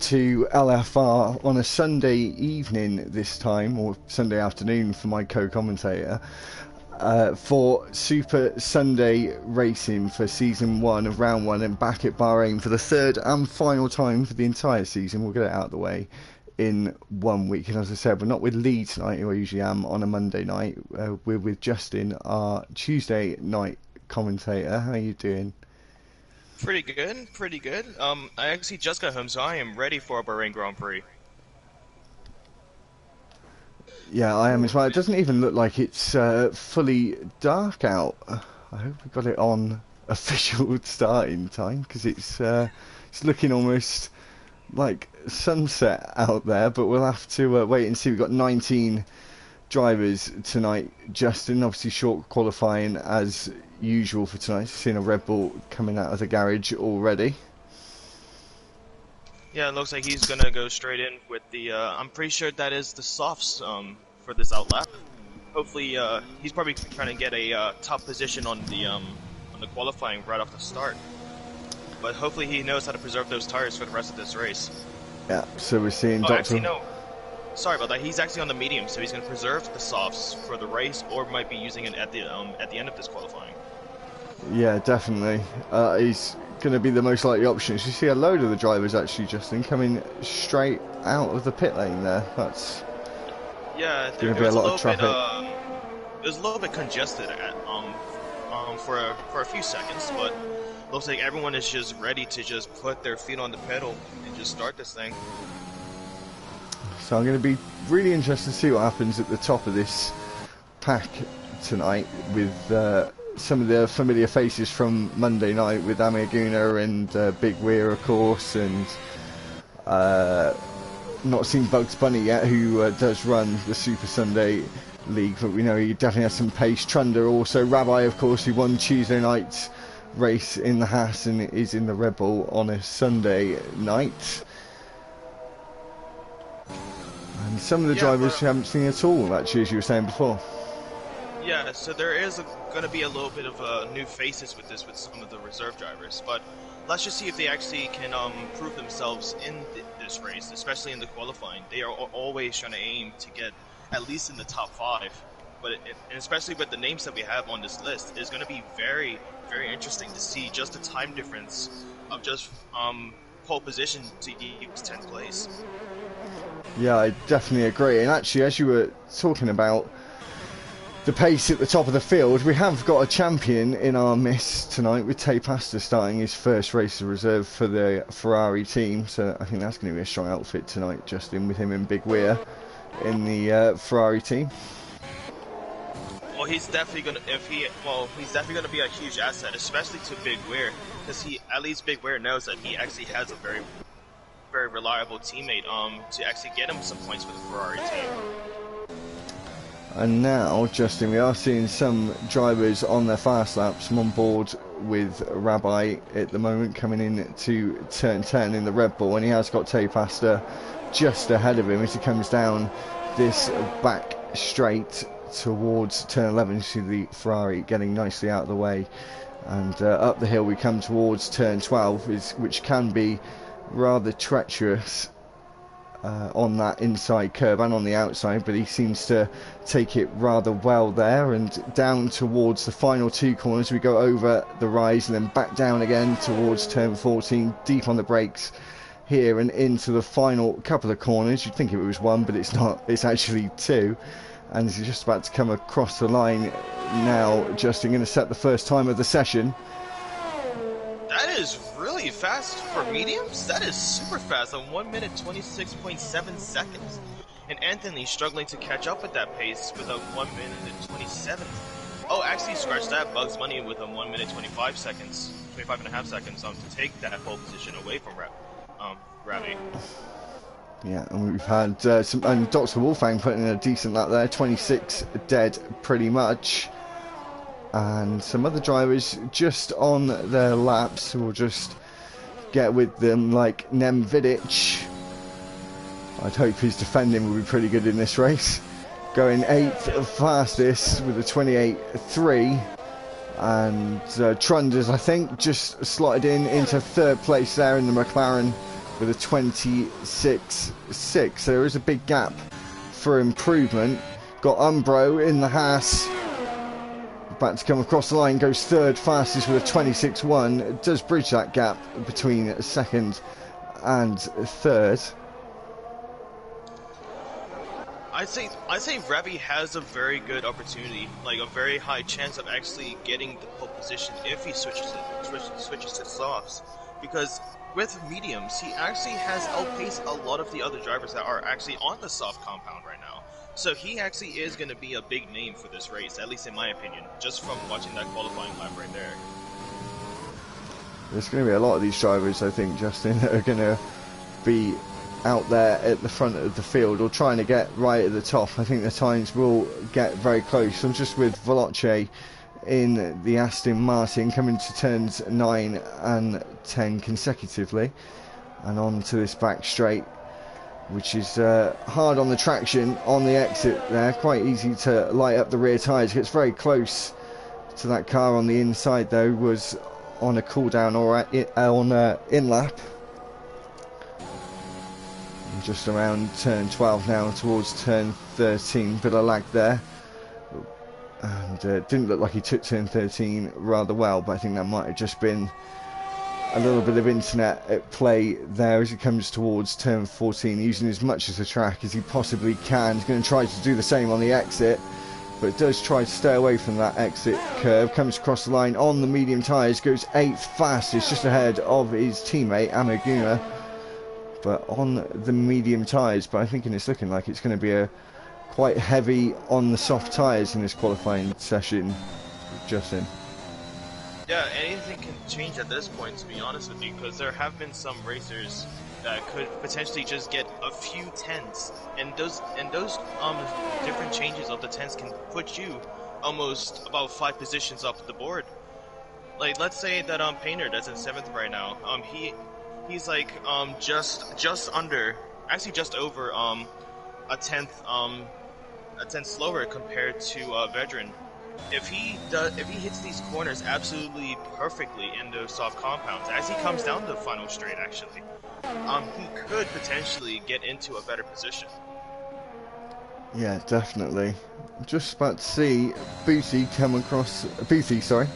to LFR on a Sunday evening this time, or Sunday afternoon for my co-commentator, for Super Sunday Racing for Season 1 of Round 1, and back at Bahrain for the third and final time for the entire season. We'll get it out of the way in 1 week. And as I said, we're not with Lee tonight, who I usually am on a Monday night. We're with Justin, our Tuesday night commentator. How are you doing? Pretty good, pretty good. I actually just got home, so I am ready for a Bahrain Grand Prix. Yeah, I am as well. It doesn't even look like it's fully dark out. I hope we got it on official starting time, because it's looking almost like sunset out there, but we'll have to wait and see. We've got 19 drivers tonight, Justin. Obviously short qualifying as usual for tonight. Seeing a Red Bull coming out of the garage already. Yeah, it looks like he's gonna go straight in with the I'm pretty sure that is the softs for this outlap. Hopefully he's probably trying to get a top position on the qualifying right off the start, but hopefully he knows how to preserve those tires for the rest of this race. Yeah, so we're seeing Dr. Actually, no. Sorry about that. He's actually on the medium, so he's going to preserve the softs for the race, or might be using it at the end of this qualifying. Yeah, definitely. He's going to be the most likely option. You see a load of the drivers actually, Justin, coming straight out of the pit lane there. That's going to be a lot of traffic. It was a little bit congested for a few seconds, but looks like everyone is just ready to just put their feet on the pedal and just start this thing. So I'm going to be really interested to see what happens at the top of this pack tonight with some of the familiar faces from Monday night, with Amir Guna and Big Weir, of course, and not seen Bugs Bunny yet, who does run the Super Sunday League, but we know he definitely has some pace. Trunder also, Rabbi, of course, who won Tuesday night's race in the Haas and is in the Red Bull on a Sunday night. And some of the drivers we haven't seen at all, actually, as you were saying before. Yeah, so there is going to be a little bit of new faces with some of the reserve drivers, but let's just see if they actually can prove themselves in this race, especially in the qualifying. They are always trying to aim to get at least in the top 5, but and especially with the names that we have on this list, it's going to be very, very interesting to see just the time difference of just pole position to use 10th place. Yeah, I definitely agree. And actually, as you were talking about the pace at the top of the field, we have got a champion in our midst tonight, with Tay Pasta starting his first race of reserve for the Ferrari team. So I think that's going to be a strong outfit tonight, Justin, with him and Big Weir in the Ferrari team. Well, he's definitely going to be a huge asset, especially to Big Weir, because at least Big Weir knows that he actually has a very, very reliable teammate to actually get him some points for the Ferrari team. And now, Justin, we are seeing some drivers on their fast laps. I'm on board with Rabbi at the moment, coming in to turn 10 in the Red Bull, and he has got Tay Pasta just ahead of him as he comes down this back straight towards turn 11. You see the Ferrari getting nicely out of the way, and up the hill we come towards turn 12, which can be rather treacherous on that inside curve and on the outside, but he seems to take it rather well there. And down towards the final 2 corners we go over the rise and then back down again towards turn 14, deep on the brakes here and into the final couple of corners. You'd think it was 1, but it's not, it's actually 2, and he's just about to come across the line now. Justin going to set the first time of the session. That is really fast for mediums. That is super fast, on 1 minute 26.7 seconds. And Anthony struggling to catch up with that pace with a 1 minute and 27. Oh, actually scratch that. Bugs Bunny with a 1 minute 25 seconds, 25.5 seconds to take that pole position away from Ravi. Yeah, and we've had and Dr. Wolfang putting in a decent lap there, 26 dead pretty much. And some other drivers just on their laps will just get with them, like Nem Vidic. I'd hope his defending will be pretty good in this race. Going 8th fastest with a 28.3. And Trunders, I think, just slotted into 3rd place there in the McLaren with a 26.6. So there is a big gap for improvement. Got Umbro in the Haas, about to come across the line, goes third fastest with a 26.1. It does bridge that gap between second and third. I'd say Revy has a very good opportunity, like a very high chance of actually getting the pole position if he switches to softs, because with mediums he actually has outpaced a lot of the other drivers that are actually on the soft compound right now. So he actually is going to be a big name for this race, at least in my opinion, just from watching that qualifying lap right there. There's going to be a lot of these drivers, I think, Justin, that are going to be out there at the front of the field or trying to get right at the top. I think the times will get very close. I'm just with Veloce in the Aston Martin, coming to turns 9 and 10 consecutively, and on to this back straight, which is hard on the traction on the exit there. Quite easy to light up the rear tyres. Gets very close to that car on the inside though. Was on a cool down or on in lap. Just around turn 12 now towards turn 13. Bit of lag there, and didn't look like he took turn 13 rather well, but I think that might have just been a little bit of internet at play there as he comes towards turn 14, using as much of the track as he possibly can. He's going to try to do the same on the exit, but does try to stay away from that exit curve. Comes across the line on the medium tyres, goes 8th fastest, just ahead of his teammate Amaguna, but on the medium tyres. But I'm thinking it's looking like it's going to be a quite heavy on the soft tyres in this qualifying session, Justin. Yeah, anything can change at this point, to be honest with you, because there have been some racers that could potentially just get a few tenths, and those different changes of the tenths can put you almost about 5 positions up the board. Like, let's say that Painter, that's in 7th right now, he's like just under, actually just over a tenth slower compared to Veteran. If he hits these corners absolutely perfectly in those soft compounds, as he comes down the final straight, actually, he could potentially get into a better position. Yeah, definitely. Just about to see Booty come across. Booty come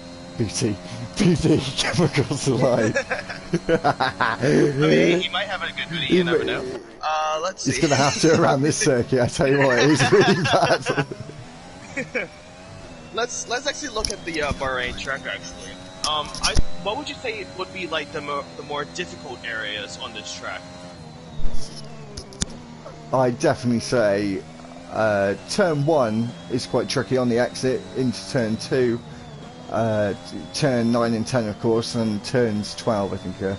across the line. I mean, he might have a good hoodie, you never know. Let's see. He's going to have to around this circuit, I tell you what, it is really bad. Let's actually look at the Bahrain track, actually. What would you say would be like the more difficult areas on this track? I'd definitely say turn 1 is quite tricky on the exit into turn 2. Turn 9 and 10, of course, and turns 12, I think, are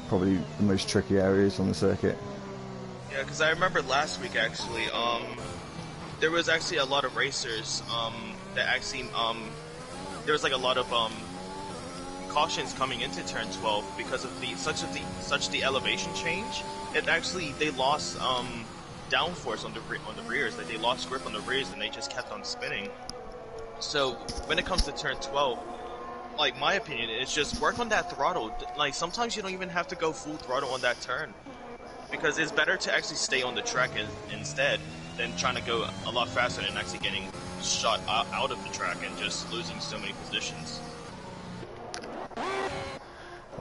probably the most tricky areas on the circuit. Yeah, because I remember last week, actually, there was actually a lot of racers that actually there was like a lot of cautions coming into turn 12 because of the elevation change. It actually, they lost downforce on the rears, like they lost grip on the rears, and they just kept on spinning. So when it comes to turn 12, like, my opinion is just work on that throttle. Like, sometimes you don't even have to go full throttle on that turn, because it's better to actually stay on the track instead than trying to go a lot faster and actually getting shot out of the track and just losing so many positions.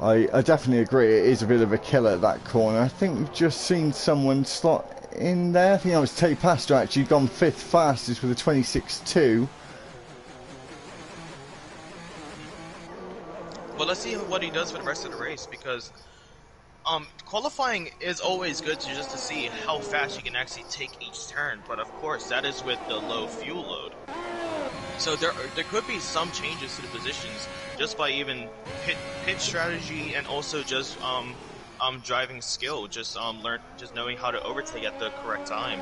I definitely agree. It is a bit of a killer, that corner. I think we've just seen someone slot in there. I think that was Tay Pastor, actually, gone 5th fastest with a 26.2. Well, let's see what he does for the rest of the race, because qualifying is always good just to see how fast you can actually take each turn, but of course that is with the low fuel load. So there could be some changes to the positions just by even pit strategy, and also just driving skill, just knowing how to overtake at the correct time.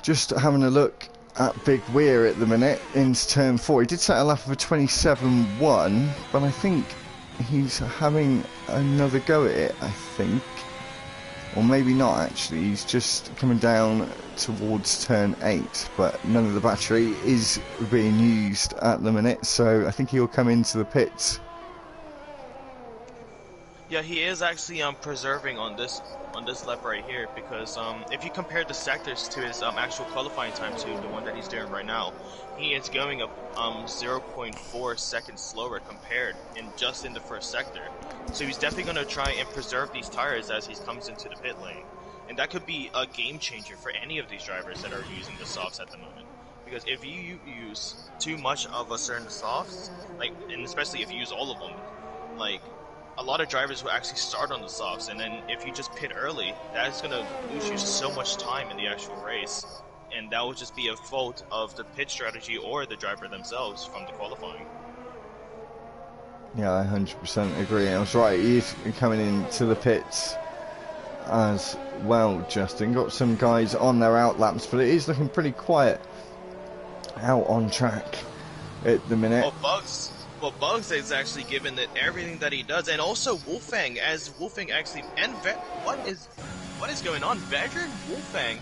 Just having a look at Big Weir at the minute into turn 4. He did set a lap of a 27.1, but I think he's having another go at it, I think. Or maybe not actually, he's just coming down towards turn 8, but none of the battery is being used at the minute, so I think he'll come into the pits. Yeah, he is actually preserving on this lap right here, because if you compare the sectors to his actual qualifying time to the one that he's doing right now, he is going up 0.4 seconds slower compared in the first sector. So he's definitely going to try and preserve these tires as he comes into the pit lane, and that could be a game changer for any of these drivers that are using the softs at the moment. Because if you use too much of a certain softs, and especially if you use all of them, a lot of drivers will actually start on the softs, and then if you just pit early, that's going to lose you so much time in the actual race, and that will just be a fault of the pit strategy or the driver themselves from the qualifying. Yeah, I 100% agree. I was right, he is coming into the pits as well, Justin. Got some guys on their out laps, but it is looking pretty quiet out on track at the minute. Well, Bugs is actually given it everything that he does, and also Wolfang, as Wolfang actually, and what is going on? Veteran, Wolfang,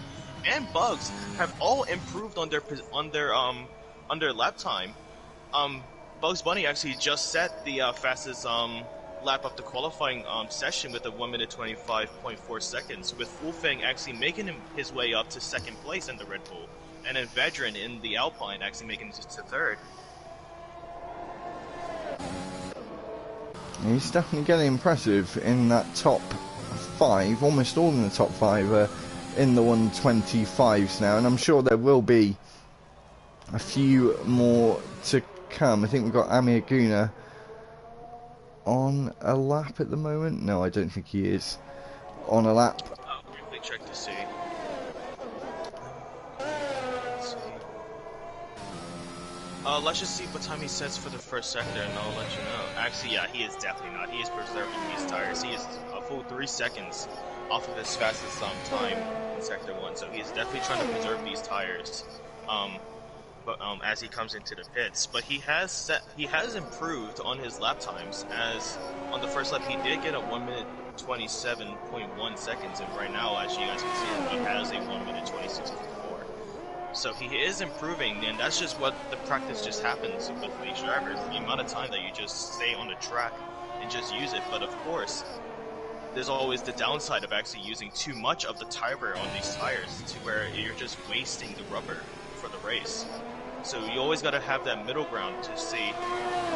and Bugs have all improved on their lap time. Bugs Bunny actually just set the fastest lap of the qualifying session with a 1 minute 25.4 seconds, with Wolfang actually making his way up to second place in the Red Bull, and then Veteran in the Alpine actually making it to third. He's definitely getting impressive in that top 5, almost all in the top 5 in the 125s now, and I'm sure there will be a few more to come. I think we've got Amir Guna on a lap at the moment. No, I don't think he is on a lap. I'll quickly check to see. Let's just see what time he sets for the first sector, and I'll let you know. Actually, yeah, he is definitely not. He is preserving these tires. He is a full 3 seconds off of his fastest time in Sector 1, so he is definitely trying to preserve these tires as he comes into the pits. But he has improved on his lap times, as on the first lap he did get a 1 minute 27.1 seconds, and right now, as you guys can see, he has a 1 minute 26.4. So he is improving, and that's just what the practice just happens with these drivers. The amount of time that you just stay on the track and just use it. But of course, there's always the downside of actually using too much of the tire wear on these tires, to where you're just wasting the rubber for the race. So you always got to have that middle ground to see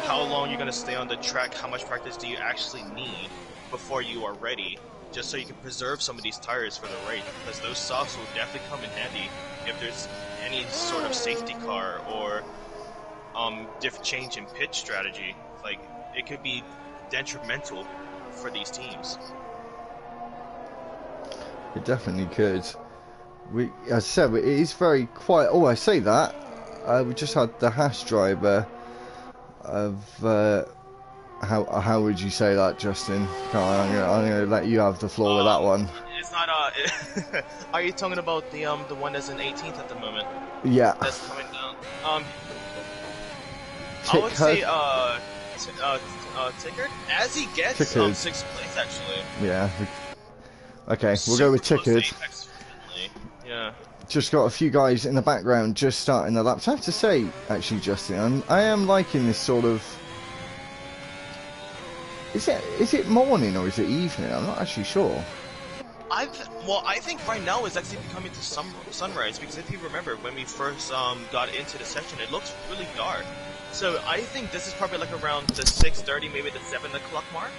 how long you're going to stay on the track, how much practice do you actually need before you are ready, just so you can preserve some of these tires for the race, because those softs will definitely come in handy if there's any sort of safety car or diff change in pitch strategy. It could be detrimental for these teams. It definitely could. As I said, it is very quiet. Oh, I say that. We just had the Haas driver of... How would you say that, Justin? I'm gonna let you have the floor with that one. It's not. Are you talking about the one that's in 18th at the moment? Yeah. That's coming down. I would say Tickard, as he gets 6th place actually. Yeah. Okay, we'll go with Tickard. Yeah. Just got a few guys in the background just starting the laps. I have to say, actually, Justin, I am liking this sort of. Is it morning or is it evening? I'm not actually sure. I think right now it's actually becoming to sunrise, because if you remember when we first got into the session, it looks really dark. So I think this is probably like around the 6:30, maybe the 7 o'clock mark.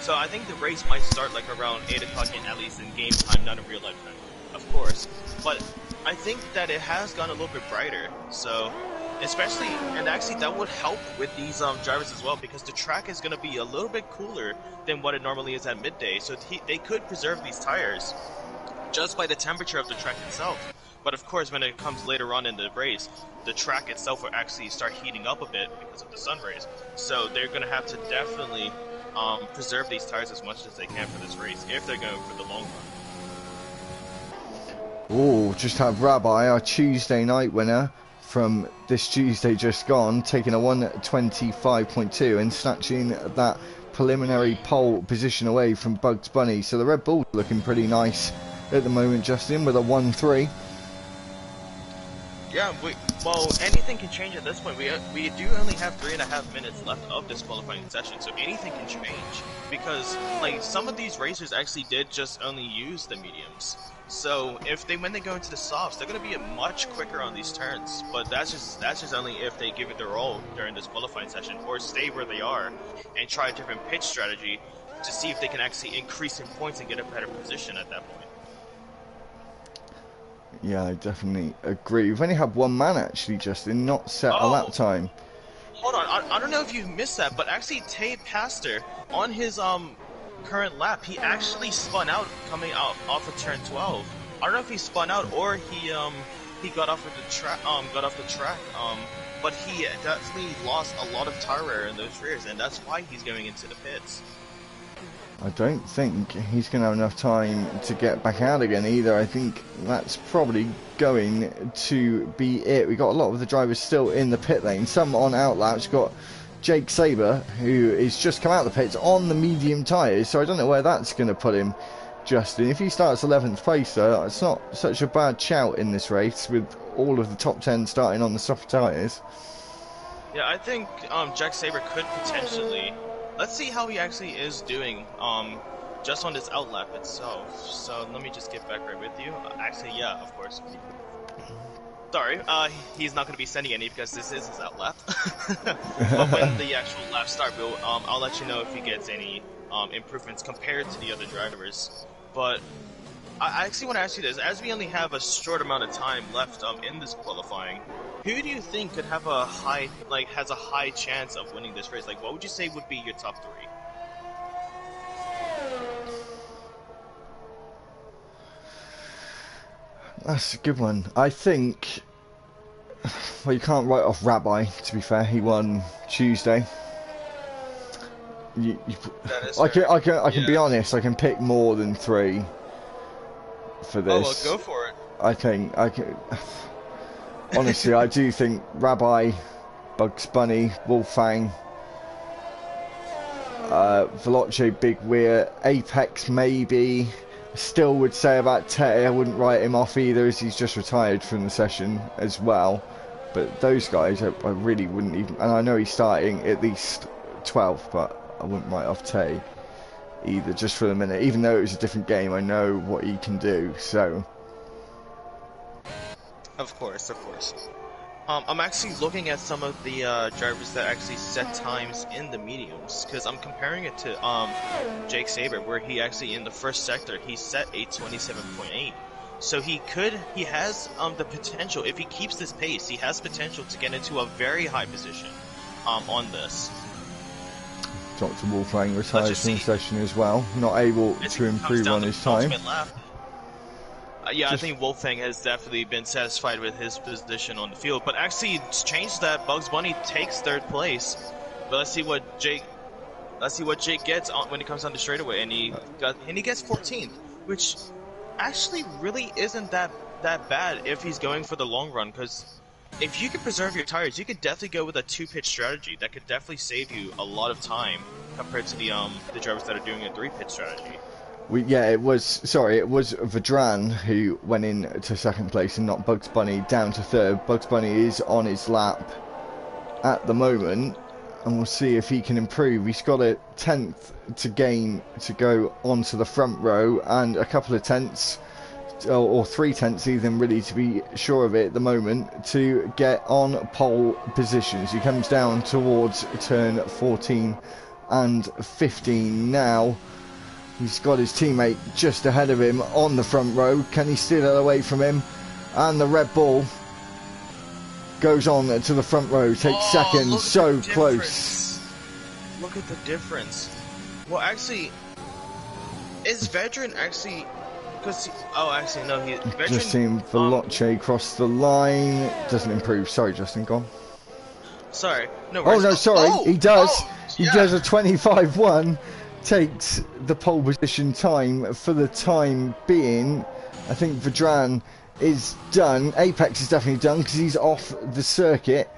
So I think the race might start like around 8 o'clock, at least in game time, not in real life time, of course. But I think that it has gone a little bit brighter. So. Especially, and actually that would help with these drivers as well, because the track is going to be a little bit cooler than what it normally is at midday, so they could preserve these tires just by the temperature of the track itself. But of course, when it comes later on in the race, the track itself will actually start heating up a bit because of the sun rays, so they're going to have to definitely preserve these tires as much as they can for this race if they're going for the long run. Oh, just have Rabbi, our Tuesday night winner from this Tuesday just gone, taking a 125.2 and snatching that preliminary pole position away from Bugs Bunny. So the Red Bull looking pretty nice at the moment, Justin, with a 1-3. Yeah, well, anything can change at this point. We do only have 3.5 minutes left of this qualifying session, so anything can change. Because, like, some of these racers actually did just only use the mediums. So when they go into the softs, they're going to be much quicker on these turns. But that's just only if they give it their all during this qualifying session, or stay where they are and try a different pitch strategy to see if they can actually increase in points and get a better position at that point. Yeah, I definitely agree. We've only had one man actually, Justin, not set a lap time. Hold on, I don't know if you missed that, but actually Tay Pastor, on his current lap, he actually spun out coming out off of turn 12. I don't know if he spun out or he got off of the track, but he definitely lost a lot of tire wear in those rears, and that's why he's going into the pits. I don't think he's going to have enough time to get back out again either. I think that's probably going to be it. We've got a lot of the drivers still in the pit lane, some on out laps. We've got Jake Saber, who is just come out of the pits on the medium tyres, so I don't know where that's going to put him, Justin. If he starts 11th place, though, it's not such a bad shout in this race with all of the top 10 starting on the soft tyres. Yeah, I think Jack Saber could potentially... Let's see how he actually is doing just on this outlap itself. So let me just get back right with you. Actually, yeah, of course. Sorry, he's not going to be sending any because this is his outlap. But when the actual laps start, I'll let you know if he gets any improvements compared to the other drivers. But I actually want to ask you this: as we only have a short amount of time left in this qualifying, who do you think could have has a high chance of winning this race? Like, what would you say would be your top 3? That's a good one. I think, well, you can't write off Rabbi, to be fair. He won Tuesday. I can be honest, I can pick more than 3 for this. Oh, well, go for it. I can. Honestly, I do think Rabbi, Bugs Bunny, Wolfang, Veloce, Big Weir, Apex maybe. Still would say about Tete, I wouldn't write him off either, as he's just retired from the session as well. But those guys, I really wouldn't even... And I know he's starting at least 12th, but I wouldn't write off Tete either, just for the minute. Even though it was a different game, I know what he can do, so... Of course. I'm actually looking at some of the drivers that actually set times in the mediums, because I'm comparing it to Jake Saber, where he actually in the first sector he set a 27.8. So he has the potential, if he keeps this pace, he has potential to get into a very high position on this. Dr. Wolfgang retired from the session as well, not able to improve on his time. Yeah, I think Wolfgang has definitely been satisfied with his position on the field, but actually changed that. Bugs Bunny takes 3rd place, but let's see what Jake gets when he comes on the straightaway, and he gets 14th, which actually really isn't that bad if he's going for the long run. Because if you can preserve your tires, you could definitely go with a 2-pitch strategy. That could definitely save you a lot of time compared to the drivers that are doing a 3-pitch strategy. It was Vedran who went in to 2nd place and not Bugs Bunny down to 3rd. Bugs Bunny is on his lap at the moment, and we'll see if he can improve. He's got a 10th to gain to go onto the front row, and a couple of tenths, or 3 tenths even, really, to be sure of it at the moment, to get on pole positions. He comes down towards turn 14 and 15 now. He's got his teammate just ahead of him on the front row. Can he steal it away from him? And the Red Bull goes on to the front row, takes second, so close. Look at the difference. Well, actually, is Vedran actually... actually, no, Vedran... Just seen Veloce cross the line. Doesn't improve. Sorry, Justin, go on. Sorry. No worries. Oh, no, sorry. He does. He does a 25-1. Takes the pole position time for the time being. I think Vedran is done. Apex is definitely done because he's off the circuit.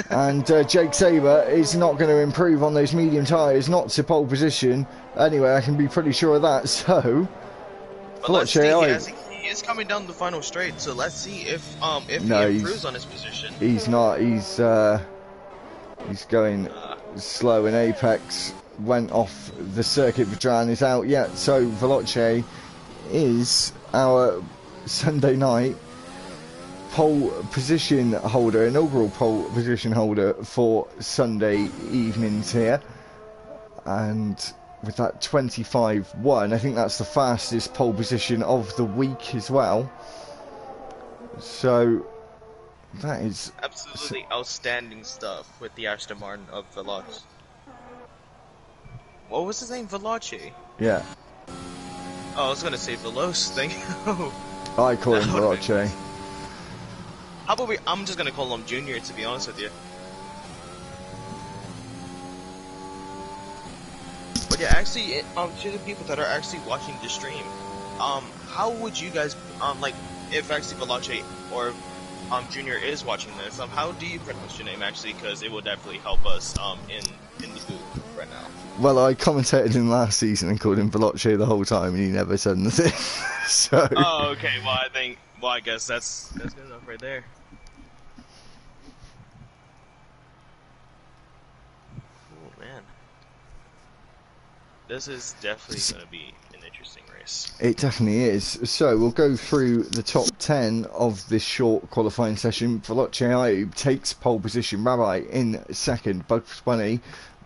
And Jake Sabre is not going to improve on those medium tyres, not to pole position. Anyway, I can be pretty sure of that. So, But let's see. Veloce, He is coming down the final straight, so let's see if he no, improves on his position. he's not. He's going slow in apex. Went off the circuit. Vedran is out yet. So Veloce is our Sunday night pole position holder, inaugural pole position holder for Sunday evenings here. And with that 25.1, I think that's the fastest pole position of the week as well. So that is absolutely outstanding stuff with the Aston Martin of Veloce. What was his name? Veloce? Yeah. Oh, I was gonna say Veloce. Thank you. I call him Veloce. How about I'm just gonna call him Junior, to be honest with you. But yeah, actually, to the people that are actually watching the stream, how would you guys, like, if actually Veloce or Junior is watching this, how do you pronounce your name actually? Because it will definitely help us in the booth right now. Well, I commentated him last season and called him Veloce the whole time, and he never said anything. So. Oh, okay. Well, I guess that's good enough right there. Oh man, this is definitely going to be an interesting race. It definitely is. So we'll go through the top 10 of this short qualifying session. Veloce Ayub takes pole position. Rabbi in second. Bugs Bunny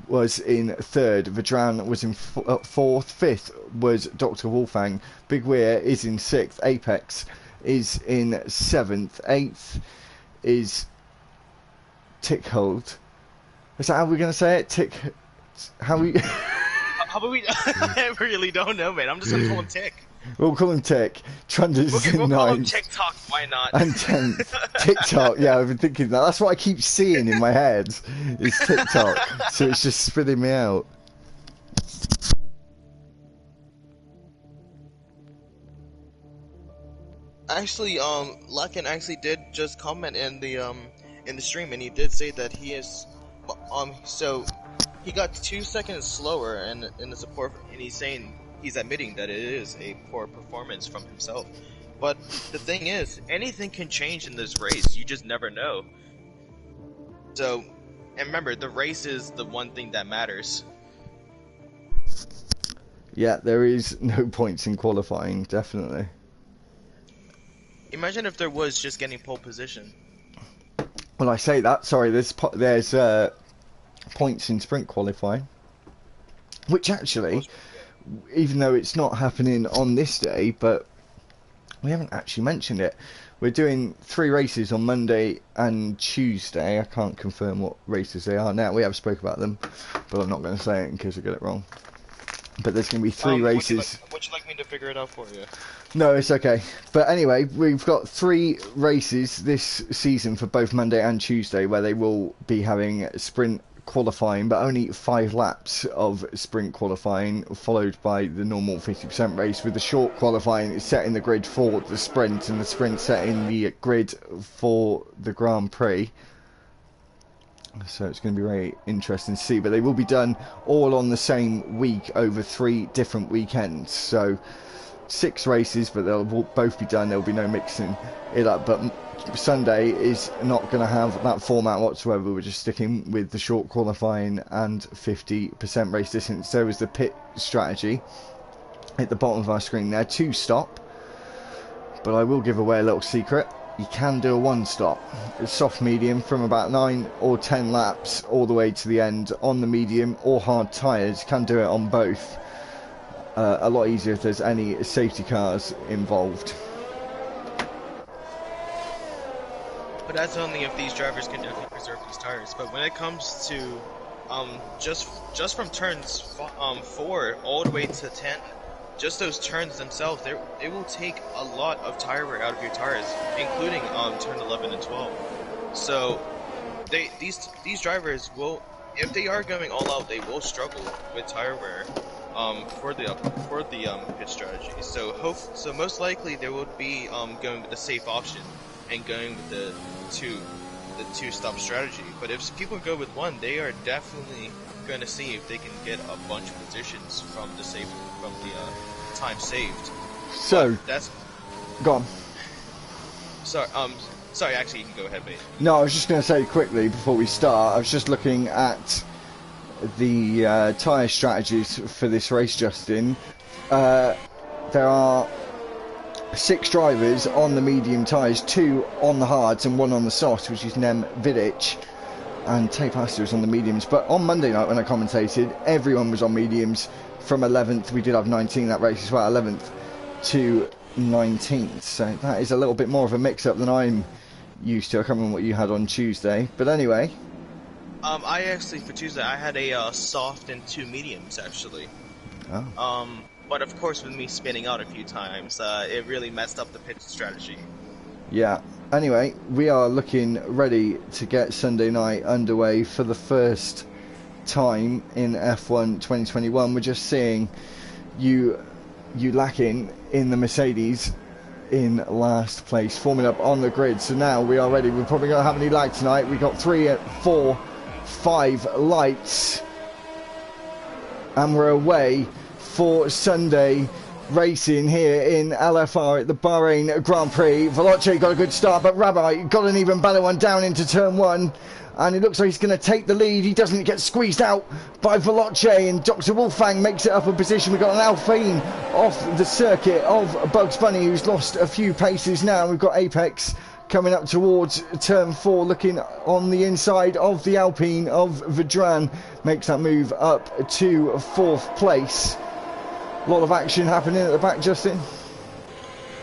was in third. Vedran was in fourth. Fifth was Dr. Wolfgang. Big Weir is in sixth. Apex is in seventh. Eighth is Tickhold. Is that how we're going to say it? How we... How about we... I really don't know, man. I'm just going to call him Tick. We'll call him Tick. Trunders is in we'll call him ninth. TikTok, why not? And 10th. TikTok, yeah, I've been thinking that. That's what I keep seeing in my head, is TikTok. So it's just spitting me out. Actually, Larkin actually did just comment in the stream, and he did say that he is, so he got 2 seconds slower in the support, and he's admitting that it is a poor performance from himself. But the thing is, anything can change in this race. You just never know. So, and remember, the race is the one thing that matters. Yeah, there is no points in qualifying, definitely. Imagine if there was just getting pole position. Well, I say that. Sorry, there's points in sprint qualifying, which actually, even though it's not happening on this day, but we haven't actually mentioned it. We're doing 3 races on Monday and Tuesday. I can't confirm what races they are now. We have spoke about them, but I'm not going to say it in case I get it wrong. But there's going to be 3 races. Would you like me to figure it out for you? No, it's okay. But anyway, we've got 3 races this season for both Monday and Tuesday where they will be having sprint qualifying, but only 5 laps of sprint qualifying, followed by the normal 50% race, with the short qualifying setting the grid for the sprint, and the sprint setting the grid for the Grand Prix. So it's going to be very interesting to see, but they will be done all on the same week over 3 different weekends. So 6 races, but they'll both be done. There'll be no mixing it up. But Sunday is not going to have that format whatsoever. We're just sticking with the short qualifying and 50% race distance. There was the pit strategy at the bottom of our screen there, 2 stop. But I will give away a little secret. You can do a 1 stop. It's soft medium from about 9 or 10 laps all the way to the end on the medium or hard tyres. You can do it on both. A lot easier if there's any safety cars involved. But that's only if these drivers can definitely preserve these tires. But when it comes to just from turns 4 all the way to 10, just those turns themselves, it will take a lot of tire wear out of your tires, including turn 11 and 12. So these drivers will, if they are going all out, they will struggle with tire wear for the pit strategy. So most likely they would be going with the safe option and going with the 2 the two-stop strategy. But if people go with one, they are definitely going to see if they can get a bunch of positions from the time saved. So but that's go on. Sorry, actually, you can go ahead, mate. No, I was just going to say quickly before we start, I was just looking at the tyre strategies for this race, Justin. There are 6 drivers on the medium tyres, 2 on the hards and 1 on the softs, which is Nem Vidic, and Tape Astor is on the mediums. But on Monday night when I commentated, everyone was on mediums from 11th. We did have 19 that race as well, 11th to 19th. So that is a little bit more of a mix-up than I'm used to. I can't remember what you had on Tuesday, but anyway. I actually, for Tuesday, I had a soft and 2 mediums, actually. Oh. But of course, with me spinning out a few times, it really messed up the pit strategy. Yeah. Anyway, we are looking ready to get Sunday night underway for the first time in F1 2021. We're just seeing you lacking in the Mercedes in last place, forming up on the grid. So now we are ready. We're probably going to have any lag tonight. We've got 3, 4, 5 lights, and we're away for Sunday racing here in LFR at the Bahrain Grand Prix. Veloce got a good start, but Rabbi got an even better one down into turn 1, and it looks like he's going to take the lead. He doesn't get squeezed out by Veloce, and Dr. Wolfgang makes it up a position. We've got an Alpine off the circuit of Bugs Bunny, who's lost a few paces now. We've got Apex coming up towards turn 4, looking on the inside of the Alpine of Vedran, makes that move up to 4th place. A lot of action happening at the back, Justin.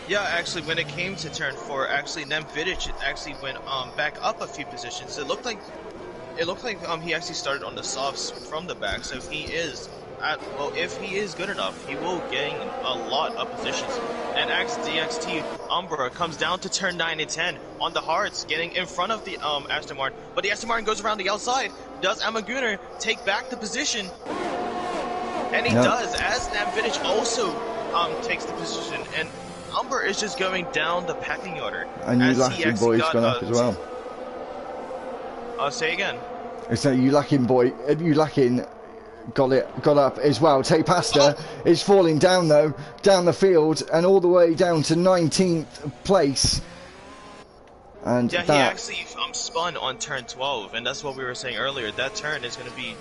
Yeah, actually, when it came to turn 4, actually, Nem Vidic actually went back up a few positions. It looked like he actually started on the softs from the back. So if he is good enough, he will gain a lot of positions. And DxT Umbra comes down to turn 9 and 10 on the hards, getting in front of the Aston Martin. But the Aston Martin goes around the outside. Does Amaguner take back the position? And he does, as Nem Vidic also takes the position, and Umber is just going down the pecking order. And Ulakin boy's gone up as well. Say again. So Ulakin got up as well. Tape Astor is falling down though, down the field, and all the way down to 19th place. And yeah, he actually spun on turn 12, and that's what we were saying earlier. That turn is going to be...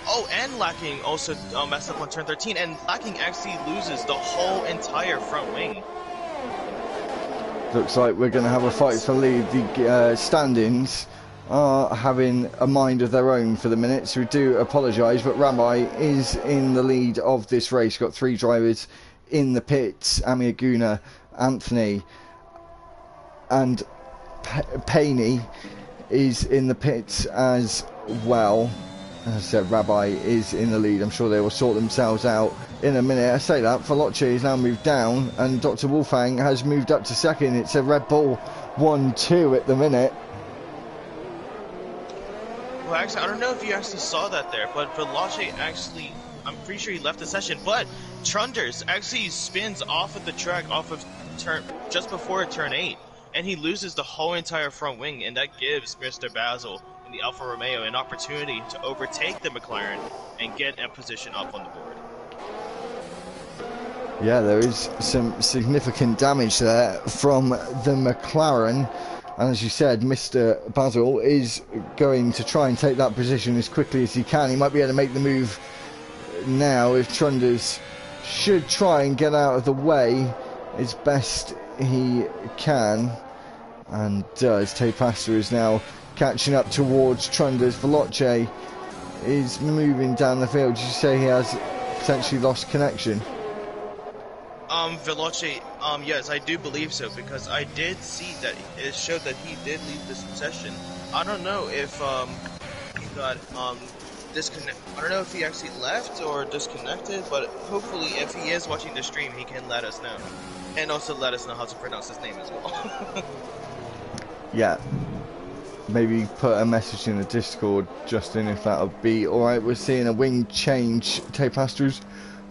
Oh, and Lacking also messed up on turn 13, and Lacking actually loses the whole entire front wing. Looks like we're going to have a fight for lead. The standings are having a mind of their own for the minute, so we do apologise, but Rabbi is in the lead of this race. Got 3 drivers in the pits: Amir Guna, Anthony, and Payne is in the pits as well. As I said, Rabbi is in the lead. I'm sure they will sort themselves out in a minute. I say that, Veloce has now moved down, and Dr. Wolfgang has moved up to 2nd. It's a Red Bull 1-2 at the minute. Well, actually, I don't know if you actually saw that there, but Veloce actually, I'm pretty sure he left the session, but Trunders actually spins off of the track, off of just before turn 8, and he loses the whole entire front wing, and that gives Mr. Basil and the Alfa Romeo an opportunity to overtake the McLaren and get a position up on the board. Yeah, there is some significant damage there from the McLaren, and as you said, Mr. Basil is going to try and take that position as quickly as he can. He might be able to make the move now if Trunders should try and get out of the way as best he can, and does. Tape Astor is now catching up towards Trunders. Veloce is moving down the field. Did you say he has potentially lost connection? Veloce, yes, I do believe so, because I did see that it showed that he did leave this session. I don't know if he got disconnect. I don't know if he actually left or disconnected, but hopefully, if he is watching the stream, he can let us know, and also let us know how to pronounce his name as well. Yeah. Maybe put a message in the Discord, Justin, if that would be alright. We're seeing a wing change. Tape Astor's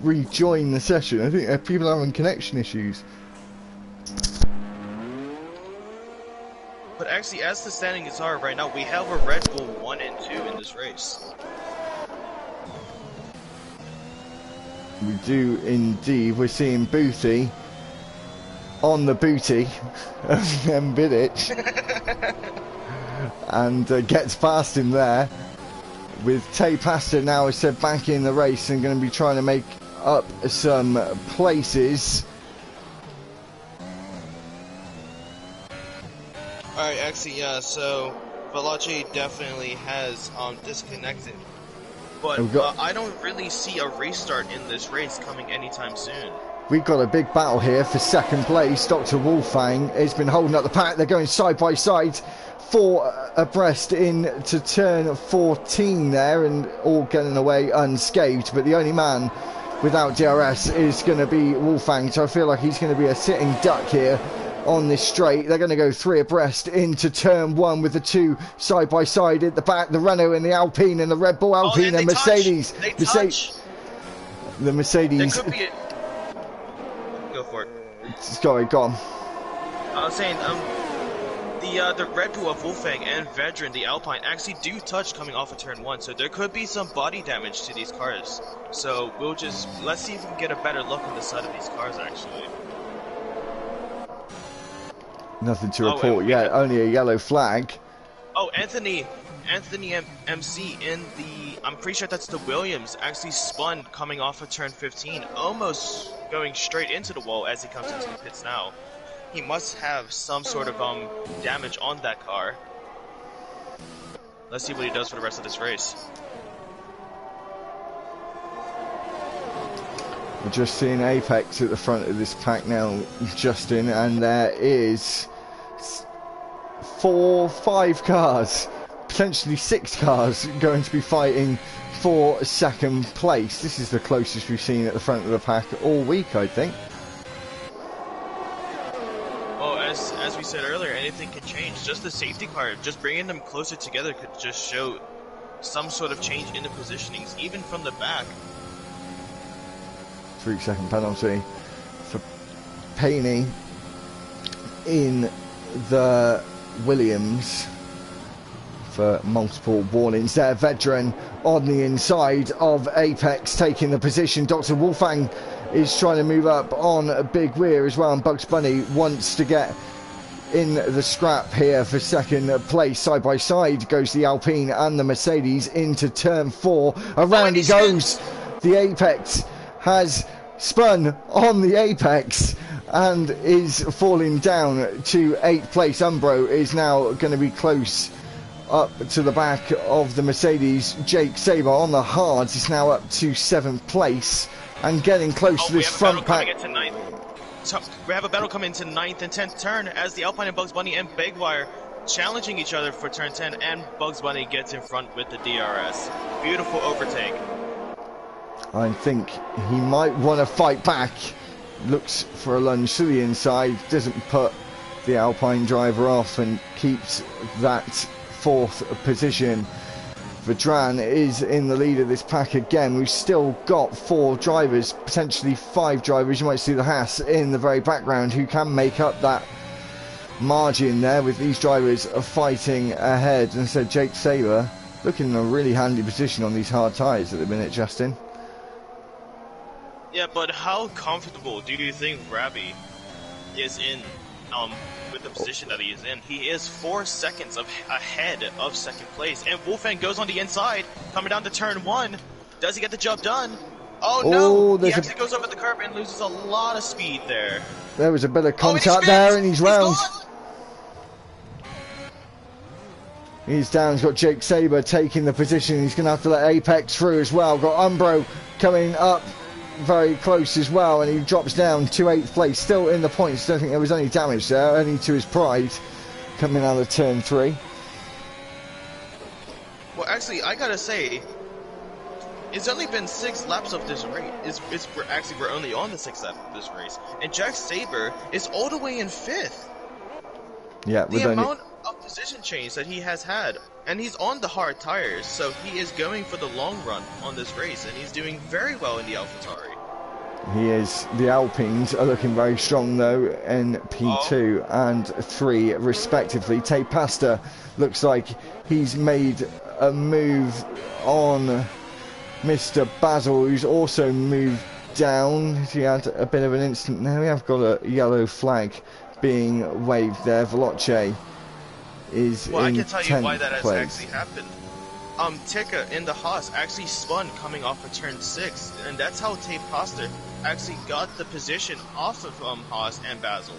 rejoin the session. I think people are having connection issues. But actually, as the standings are right now, we have a Red Bull 1 and 2 in this race. We do indeed. We're seeing Booty on the booty of Mbidic and gets past him there. With Tay Pasta now, as said, back in the race and going to be trying to make up some places. Alright, actually, yeah, so Valachi definitely has disconnected. But I don't really see a restart in this race coming anytime soon. We've got a big battle here for second place. Dr. Wolfang has been holding up the pack. They're going side by side, 4 abreast into turn 14 there, and all getting away unscathed. But the only man without DRS is going to be Wolfang, so I feel like he's going to be a sitting duck here on this straight. They're going to go 3 abreast into turn 1 with the 2 side by side at the back, the Renault and the Alpine and the Red Bull Alpine and Mercedes. The Mercedes. There could be Go for it. Sorry, go on. I was saying, the Red Bull of Wolfgang and Vedran, the Alpine, actually do touch coming off of turn 1, so there could be some body damage to these cars. So let's see if we can get a better look on the side of these cars, actually. Nothing to report yet, only a yellow flag. Oh, Anthony MC in the, I'm pretty sure that's the Williams, actually spun coming off of turn 15, almost going straight into the wall as he comes into the pits now. He must have some sort of damage on that car. Let's see what he does for the rest of this race. We're just seeing Apex at the front of this pack now, Justin, and there is 4, 5 cars, potentially 6 cars going to be fighting for second place. This is the closest we've seen at the front of the pack all week, I think. Well, as we said earlier, anything can change. Just the safety car, just bringing them closer together could just show some sort of change in the positionings, even from the back. 3-second penalty for Payne in the Williams for multiple warnings there. Vedran on the inside of Apex taking the position. Dr. Wolfgang is trying to move up on a big rear as well, and Bugs Bunny wants to get in the scrap here for second place. Side by side goes the Alpine and the Mercedes into turn 4. Around he goes. The Apex has spun on the Apex and is falling down to 8th place. Umbro is now going to be close up to the back of the Mercedes. Jake Saber on the hards is now up to 7th place and getting close to this front pack. So we have a battle coming into 9th and 10th turn as the Alpine and Bugs Bunny and Bagwire challenging each other for turn 10, and Bugs Bunny gets in front with the DRS. Beautiful overtake. I think he might want to fight back. Looks for a lunge to the inside, doesn't put the Alpine driver off and keeps that 4th position. Vedran is in the lead of this pack again. We've still got 4 drivers, potentially 5 drivers. You might see the Haas in the very background who can make up that margin there, with these drivers fighting ahead. And so Jake Saber looking in a really handy position on these hard tyres at the minute, Justin. Yeah, but how comfortable do you think Rabi is in with the position that he is in? He is 4 seconds ahead of second place, and Wolfgang goes on the inside, coming down to turn 1. Does he get the job done? Oh no! He actually goes over the curb and loses a lot of speed there. There was a bit of contact there, and he's round. He's down. He's got Jake Saber taking the position. He's going to have to let Apex through as well. Got Umbro coming up very close as well, and he drops down to 8th place, still in the points. Don't think there was any damage there, only to his pride coming out of turn 3. Well, actually, I gotta say, it's only been 6 laps of this race. We're only on the 6th lap of this race, and Jack Saber is all the way in 5th. Yeah, the amount of position change that he has had, and he's on the hard tires, so he is going for the long run on this race, and he's doing very well in the AlphaTauri. He is. The Alpines are looking very strong though in P2 and 3 respectively. Tate Pasta looks like he's made a move on Mr. Basil, who's also moved down. He had a bit of an incident there. We have got a yellow flag being waved there. Veloce is well, in I can tell you why that has place. actually happened. Tika in the Haas actually spun coming off of turn 6, and that's how Tate Pasta actually got the position off of Haas and Basil.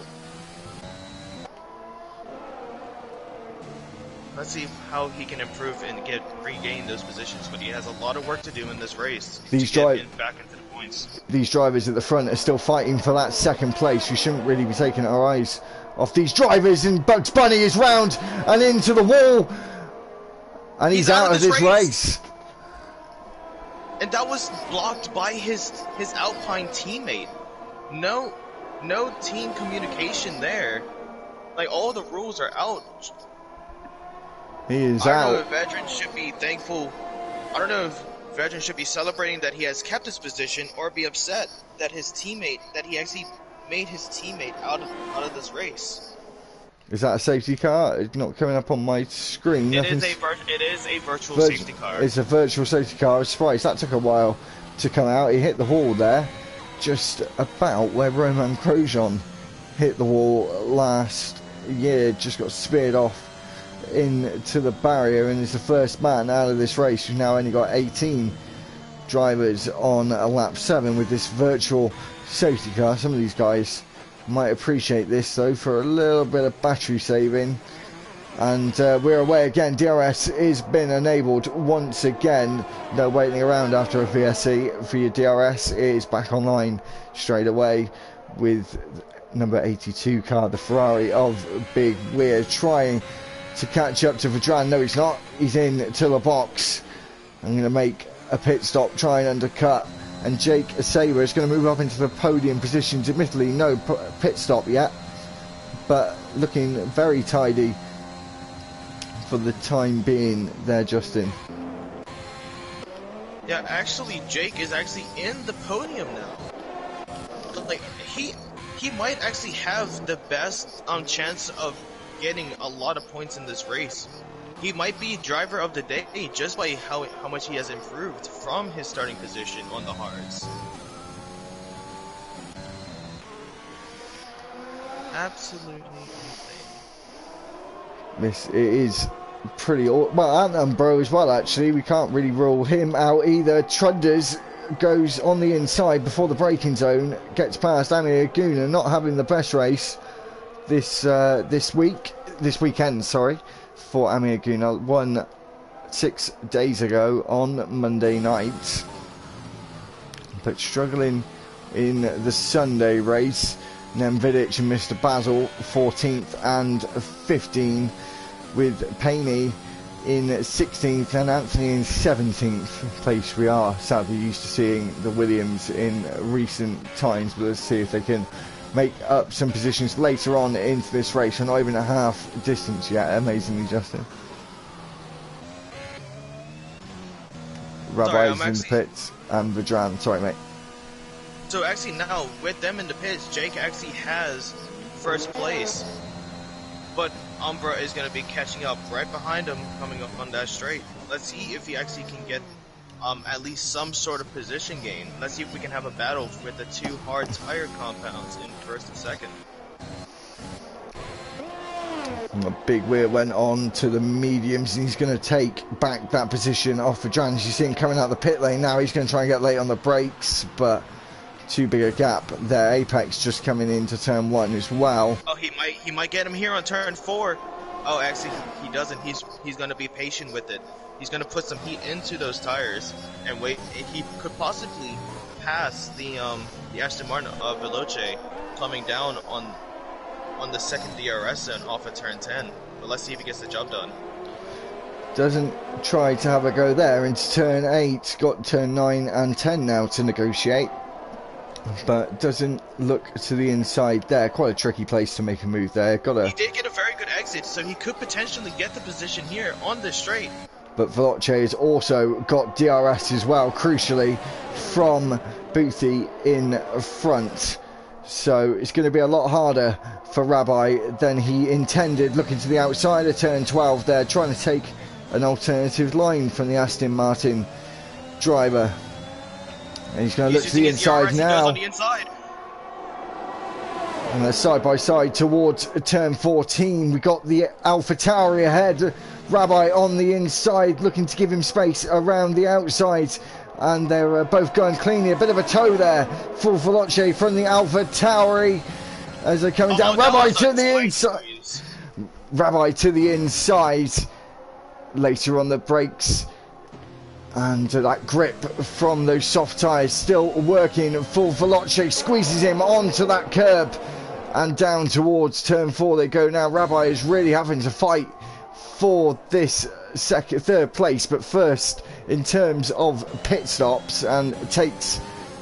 Let's see how he can improve and regain those positions, but he has a lot of work to do in this race to get back into the points. These drivers at the front are still fighting for that second place. We shouldn't really be taking our eyes off these drivers, and Bugs Bunny is round and into the wall, and he's out of this race. And that was blocked by his Alpine teammate. No team communication there. Like, all the rules are out. He is I out. don't know if veterans should be thankful. I don't know if veterans should be celebrating that he has kept his position, or be upset that he actually made his teammate out of this race. Is that a safety car? It's not coming up on my screen. It is a virtual safety car. It's a virtual safety car. I was surprised that took a while to come out. He hit the wall there, just about where Roman Grosjean hit the wall last year. Just got speared off into the barrier, and is the first man out of this race. We've now only got 18 drivers on a lap 7 with this virtual safety car. Some of these guys might appreciate this though for a little bit of battery saving. And we're away again. DRS is been enabled once again. No waiting around after a VSC for your DRS. It is back online straight away with number 82 car, the Ferrari of Big Weir, trying to catch up to Vedran. No, he's not. He's in to the box. I'm going to make a pit stop, try and undercut. And Jake Saber is going to move up into the podium positions. Admittedly, no pit stop yet, but looking very tidy for the time being there, Justin. Yeah, actually, Jake is actually in the podium now. Like, he might actually have the best chance of getting a lot of points in this race. He might be driver of the day just by how much he has improved from his starting position on the hards. Absolutely insane. This it is pretty well. Antambro as well. Actually, we can't really rule him out either. Trunders goes on the inside before the braking zone, gets past Amir Aguna, not having the best race this weekend. Sorry. For Amir Aguna, won 6 days ago on Monday night, but struggling in the Sunday race. Nemvidic and Mr. Basil 14th and 15th, with Payne in 16th and Anthony in 17th place. We are sadly used to seeing the Williams in recent times, but let's see if they can make up some positions later on into this race. We're not even a half distance yet, amazingly, Justin. Rabbi's in the pits and Vedran. Sorry, mate. So actually now, with them in the pits, Jake actually has first place. But Umbra is going to be catching up right behind him, coming up on that straight. Let's see if he actually can get at least some sort of position gain. Let's see if we can have a battle with the two hard tire compounds in first and second. And the Big Wheel went on to the mediums, and he's going to take back that position off for Jan. You see him coming out the pit lane now. He's going to try and get late on the brakes, but too big a gap there. Apex just coming into turn 1 as well. Oh, he might get him here on turn 4. Oh, actually, he doesn't. He's going to be patient with it. He's going to put some heat into those tires and wait. He could possibly pass the Aston Martin of Veloce coming down on the second DRS zone off of turn 10. But let's see if he gets the job done. Doesn't try to have a go there into turn 8. Got turn 9 and 10 now to negotiate, but doesn't look to the inside there. Quite a tricky place to make a move there. He did get a very good exit, so he could potentially get the position here on the straight. but Veloce has also got DRS as well, crucially, from Boothie in front. So it's going to be a lot harder for Rabbi than he intended. Looking to the outside of turn 12 there, trying to take an alternative line from the Aston Martin driver. And he's going to look to the inside now. On the inside. And they're side by side towards turn 14. We got the AlphaTauri ahead. Rabbi on the inside, looking to give him space around the outside. And they're both going cleanly. A bit of a toe there for Veloce from the AlphaTauri as they're coming down. Rabbi to the inside. Rabbi to the inside. Later on the brakes. And that grip from those soft tyres still working for Veloce. Squeezes him onto that curb. And down towards turn 4 they go now. Rabbi is really having to fight for this third place, but first in terms of pit stops, and takes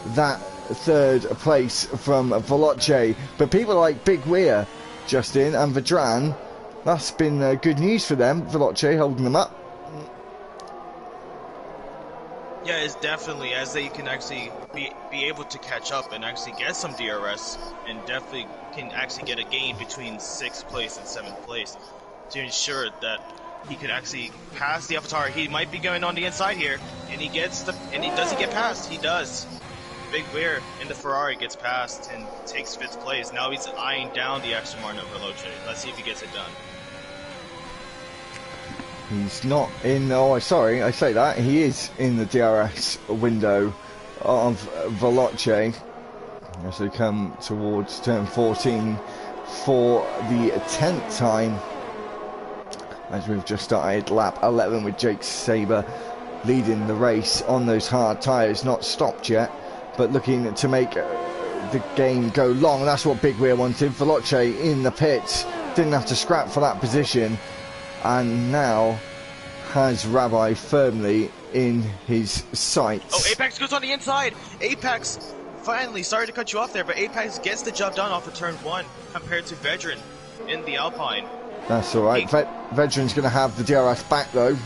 that third place from Veloce. But people like Big Weir, Justin, and Vedran, that's been good news for them. Veloce holding them up. Yeah, it's definitely, as they can actually be able to catch up and actually get some DRS, and definitely can actually get a gain between 6th place and 7th place to ensure that he could actually pass the AlphaTauri. He might be going on the inside here, and does he get past? He does. Big Weir in the Ferrari gets past and takes 5th place. Now he's eyeing down the Aston Martin of Veloce. Let's see if he gets it done. He's not in, oh sorry, I say that, he is in the DRS window of Veloce as they come towards turn 14 for the 10th time, as we've just started lap 11 with Jake Saber leading the race on those hard tyres. Not stopped yet, but looking to make the game go long. That's what Big Weir wanted. Veloce in the pits, didn't have to scrap for that position, and now has Rabbi firmly in his sights. Oh, Apex goes on the inside. Apex, finally, sorry to cut you off there, but Apex gets the job done off of turn 1 compared to Vedran in the Alpine. That's alright. Vedran's going to have the DRS back though.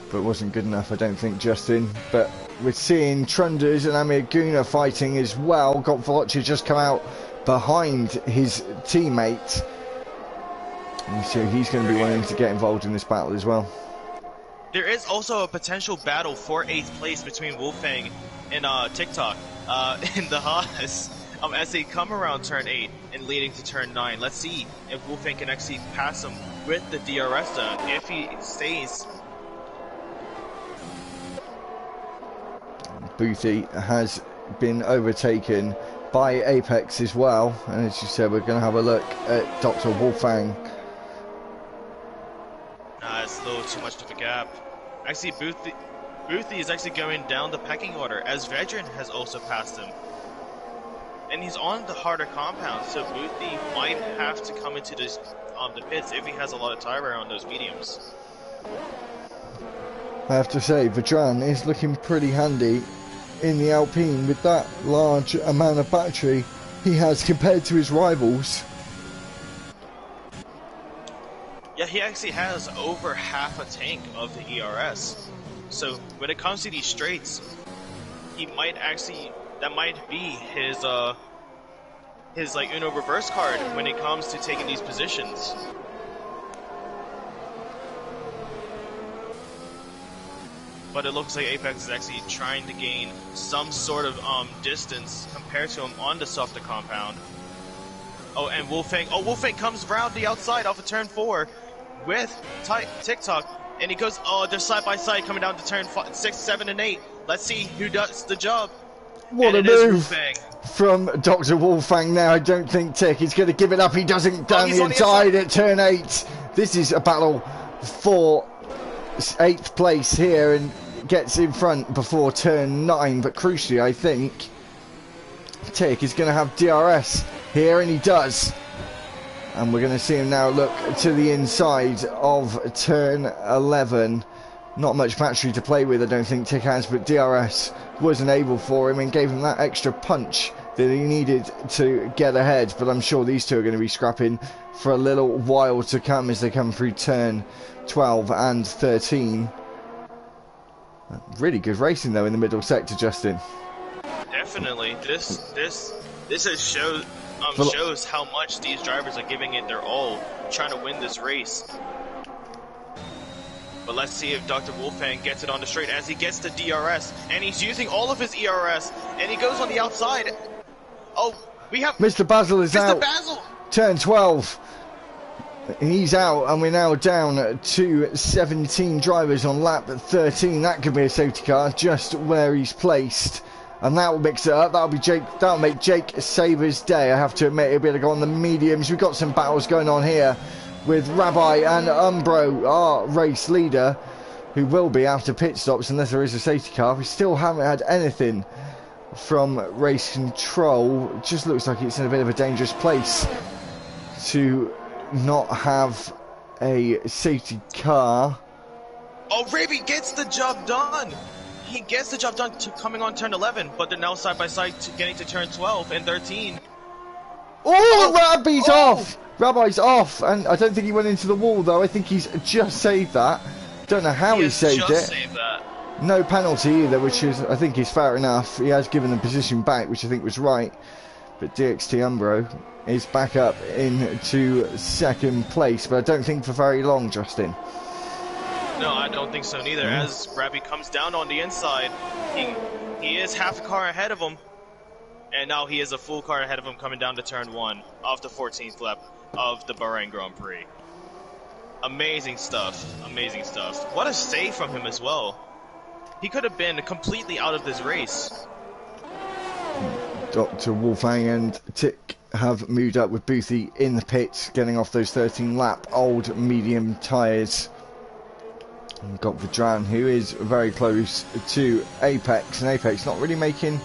But it wasn't good enough, I don't think, Justin. But we're seeing Trunders and Amir Guna fighting as well. Got Veloce just come out behind his teammate. And so he's going to be wanting to get involved in this battle as well. There is also a potential battle for 8th place between Wolfgang and TikTok in the Haas. As they come around turn 8 and leading to turn 9, let's see if Wolfgang can actually pass him with the DRS done. If he stays, Boothie has been overtaken by Apex as well, and as you said, we're going to have a look at Dr. Wolfgang. Nah, it's a little too much of a gap. Actually, Boothie is actually going down the pecking order, as Vedran has also passed him. And he's on the harder compound, so Boothie might have to come into this, the pits if he has a lot of tire wear on those mediums. I have to say, Vedran is looking pretty handy in the Alpine with that large amount of battery he has compared to his rivals. Yeah, he actually has over half a tank of the ERS. So when it comes to these straights, he might actually, that might be his like Uno reverse card when it comes to taking these positions. But it looks like Apex is actually trying to gain some sort of distance compared to him on the softer compound. Oh, and Wolfgang comes around the outside off of turn 4 with TikTok, and he goes, oh, they're side by side coming down to turn 6, 7, and 8. Let's see who does the job. What a move from Dr. Wolfgang now. I don't think Tick is going to give it up. He doesn't down the inside at turn 8. This is a battle for 8th place here, and gets in front before turn 9. But crucially, I think Tick is going to have DRS here, and he does. And we're going to see him now look to the inside of turn 11. Not much battery to play with, I don't think Tick has, but DRS was enabled for him and gave him that extra punch that he needed to get ahead, but I'm sure these two are going to be scrapping for a little while to come as they come through turn 12 and 13. Really good racing though in the middle sector, Justin. Definitely, this is shows how much these drivers are giving it their all, trying to win this race. But let's see if Dr. Wolfang gets it on the straight as he gets the DRS, and he's using all of his ERS, and he goes on the outside. Oh, we have Mr. Basil is out. Mr. Basil! Turn 12. He's out, and we're now down to 17 drivers on lap 13. That could be a safety car, just where he's placed. And that will mix it up. That'll make Jake Saber's day. I have to admit, he'll be able to go on the mediums. We've got some battles going on here with Rabbi and Umbro, our race leader, who will be after pit stops unless there is a safety car. We still haven't had anything from race control. It just looks like it's in a bit of a dangerous place to not have a safety car. Oh, Raby gets the job done. He gets the job done coming on turn 11, but they're now side by side getting to turn 12 and 13. Rabbi's off! Rabbi's off, and I don't think he went into the wall though. I think he's just saved that. Don't know how he saved it. Saved that. No penalty either, which is, I think, is fair enough. He has given the position back, which I think was right. But DxT Umbro is back up into second place, but I don't think for very long, Justin. No, I don't think so neither. As Rabbi comes down on the inside, he is half a car ahead of him. And now he is a full car ahead of him coming down to turn 1 of the 14th lap of the Bahrain Grand Prix. Amazing stuff. Amazing stuff. What a save from him as well. He could have been completely out of this race. Dr. Wolfang and Tick have moved up with Boothie in the pits, getting off those 13 lap old medium tyres. We've got Vedran, who is very close to Apex, and Apex not really making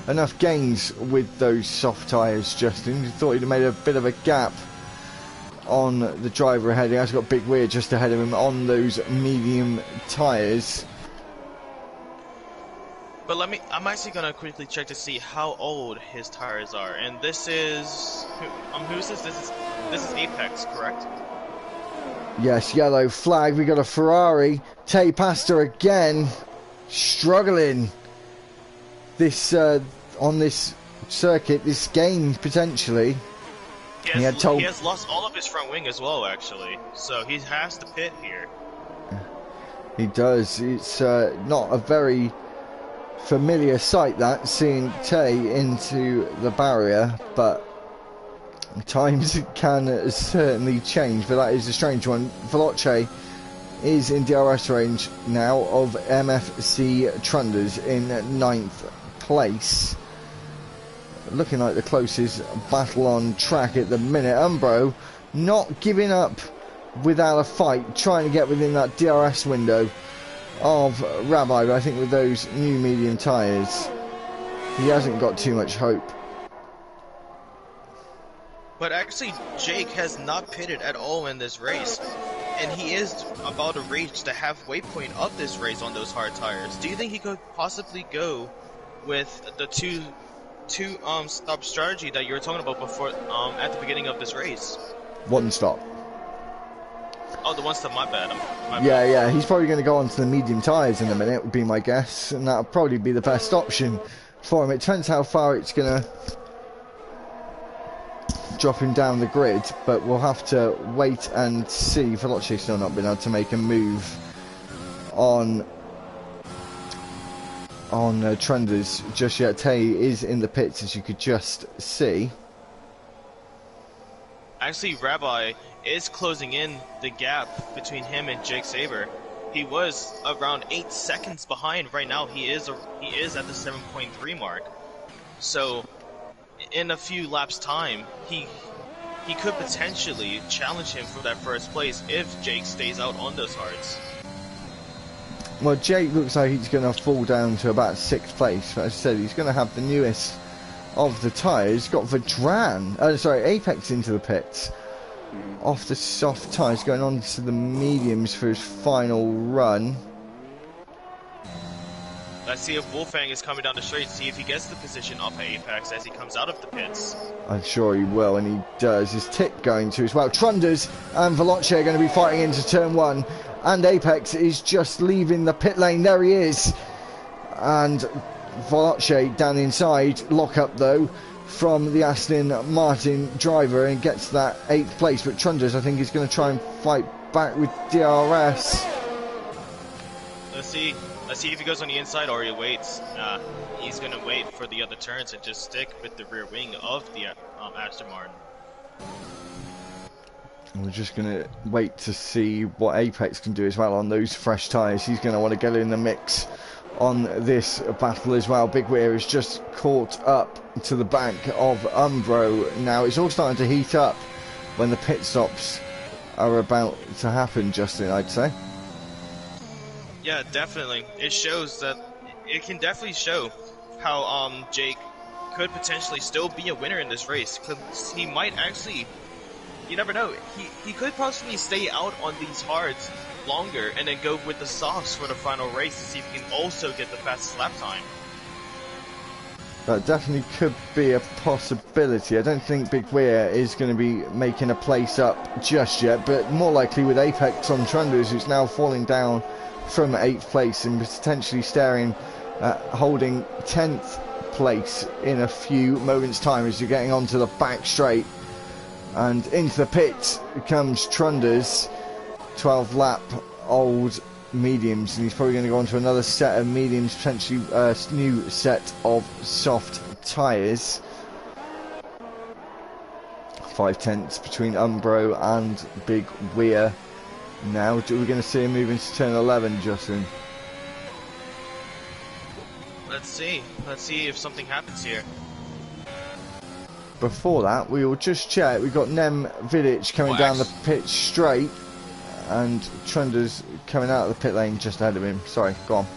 enough gains with those soft tyres, Justin. You thought he'd have made a bit of a gap on the driver ahead. He has got Big Weir just ahead of him on those medium tyres. But I'm actually gonna quickly check to see how old his tires are. And this is who's this? This is Apex, correct? Yes, yellow flag. We got a Ferrari. Tay Pasta again, struggling. This on this circuit, this game potentially. He has lost all of his front wing as well, actually. So he has to pit here. He does. It's not a very familiar sight, that, seeing Tay into the barrier, but times can certainly change. But that is a strange one. Veloce is in DRS range now of MFC Trunders in 9th place. Looking like the closest battle on track at the minute. Umbro not giving up without a fight, trying to get within that DRS window of Rabbi, but I think with those new medium tyres he hasn't got too much hope. But actually Jake has not pitted at all in this race, and he is about to reach the halfway point of this race on those hard tires. Do you think he could possibly go with the two stop strategy that you were talking about before at the beginning of this race? One stop. Oh, the one stop, my bad. Yeah, he's probably going to go onto the medium tyres in a minute, would be my guess, and that'll probably be the best option for him. It depends how far it's going to drop him down the grid, but we'll have to wait and see. Veloci's still not been able to make a move on Trunders just yet. Tay is in the pits, as you could just see. Actually, Rabbi is closing in the gap between him and Jake Saber. He was around 8 seconds behind. Right now, he is at the 7.3 mark. So, in a few laps' time, he could potentially challenge him for that first place if Jake stays out on those hards. Well, Jake looks like he's going to fall down to about 6th place. But as I said, he's going to have the newest of the tyres. Got Apex into the pits. Off the soft tyres, going on to the mediums for his final run. Let's see if Wolfgang is coming down the straight, see if he gets the position off of Apex as he comes out of the pits. I'm sure he will, and he does. Is Tip going to as well? Trunders and Veloce are going to be fighting into turn 1, and Apex is just leaving the pit lane. There he is. And Veloce down inside. Lock up, though, from the Aston Martin driver, and gets that 8th place. But Trunders, I think, is going to try and fight back with DRS. Let's see if he goes on the inside or he waits. He's going to wait for the other turns and just stick with the rear wing of the Aston Martin. We're just going to wait to see what Apex can do as well on those fresh tyres. He's going to want to get in the mix on this battle as well. Big Weir is just caught up to the back of Umbro now. It's all starting to heat up when the pit stops are about to happen, Justin, I'd say. Yeah, definitely. It shows that it can definitely show how Jake could potentially still be a winner in this race. Because he might actually, you never know, he could possibly stay out on these hards longer and then go with the softs for the final race to see if he can also get the fastest lap time. That definitely could be a possibility. I don't think Big Weir is going to be making a place up just yet, but more likely with Apex on Trunders, who's now falling down from 8th place and potentially staring at holding 10th place in a few moments' time as you're getting onto the back straight. And into the pit comes Trunders, 12 lap old mediums, and he's probably going to go on to another set of mediums, potentially a new set of soft tyres. 5 tenths between Umbro and Big Weir. Now, we're going to see him move into turn 11, Justin. Let's see if something happens here. Before that, we will just check. We've got Nem Vidic coming down the pitch straight, and Trunders coming out of the pit lane just ahead of him. Sorry, go on.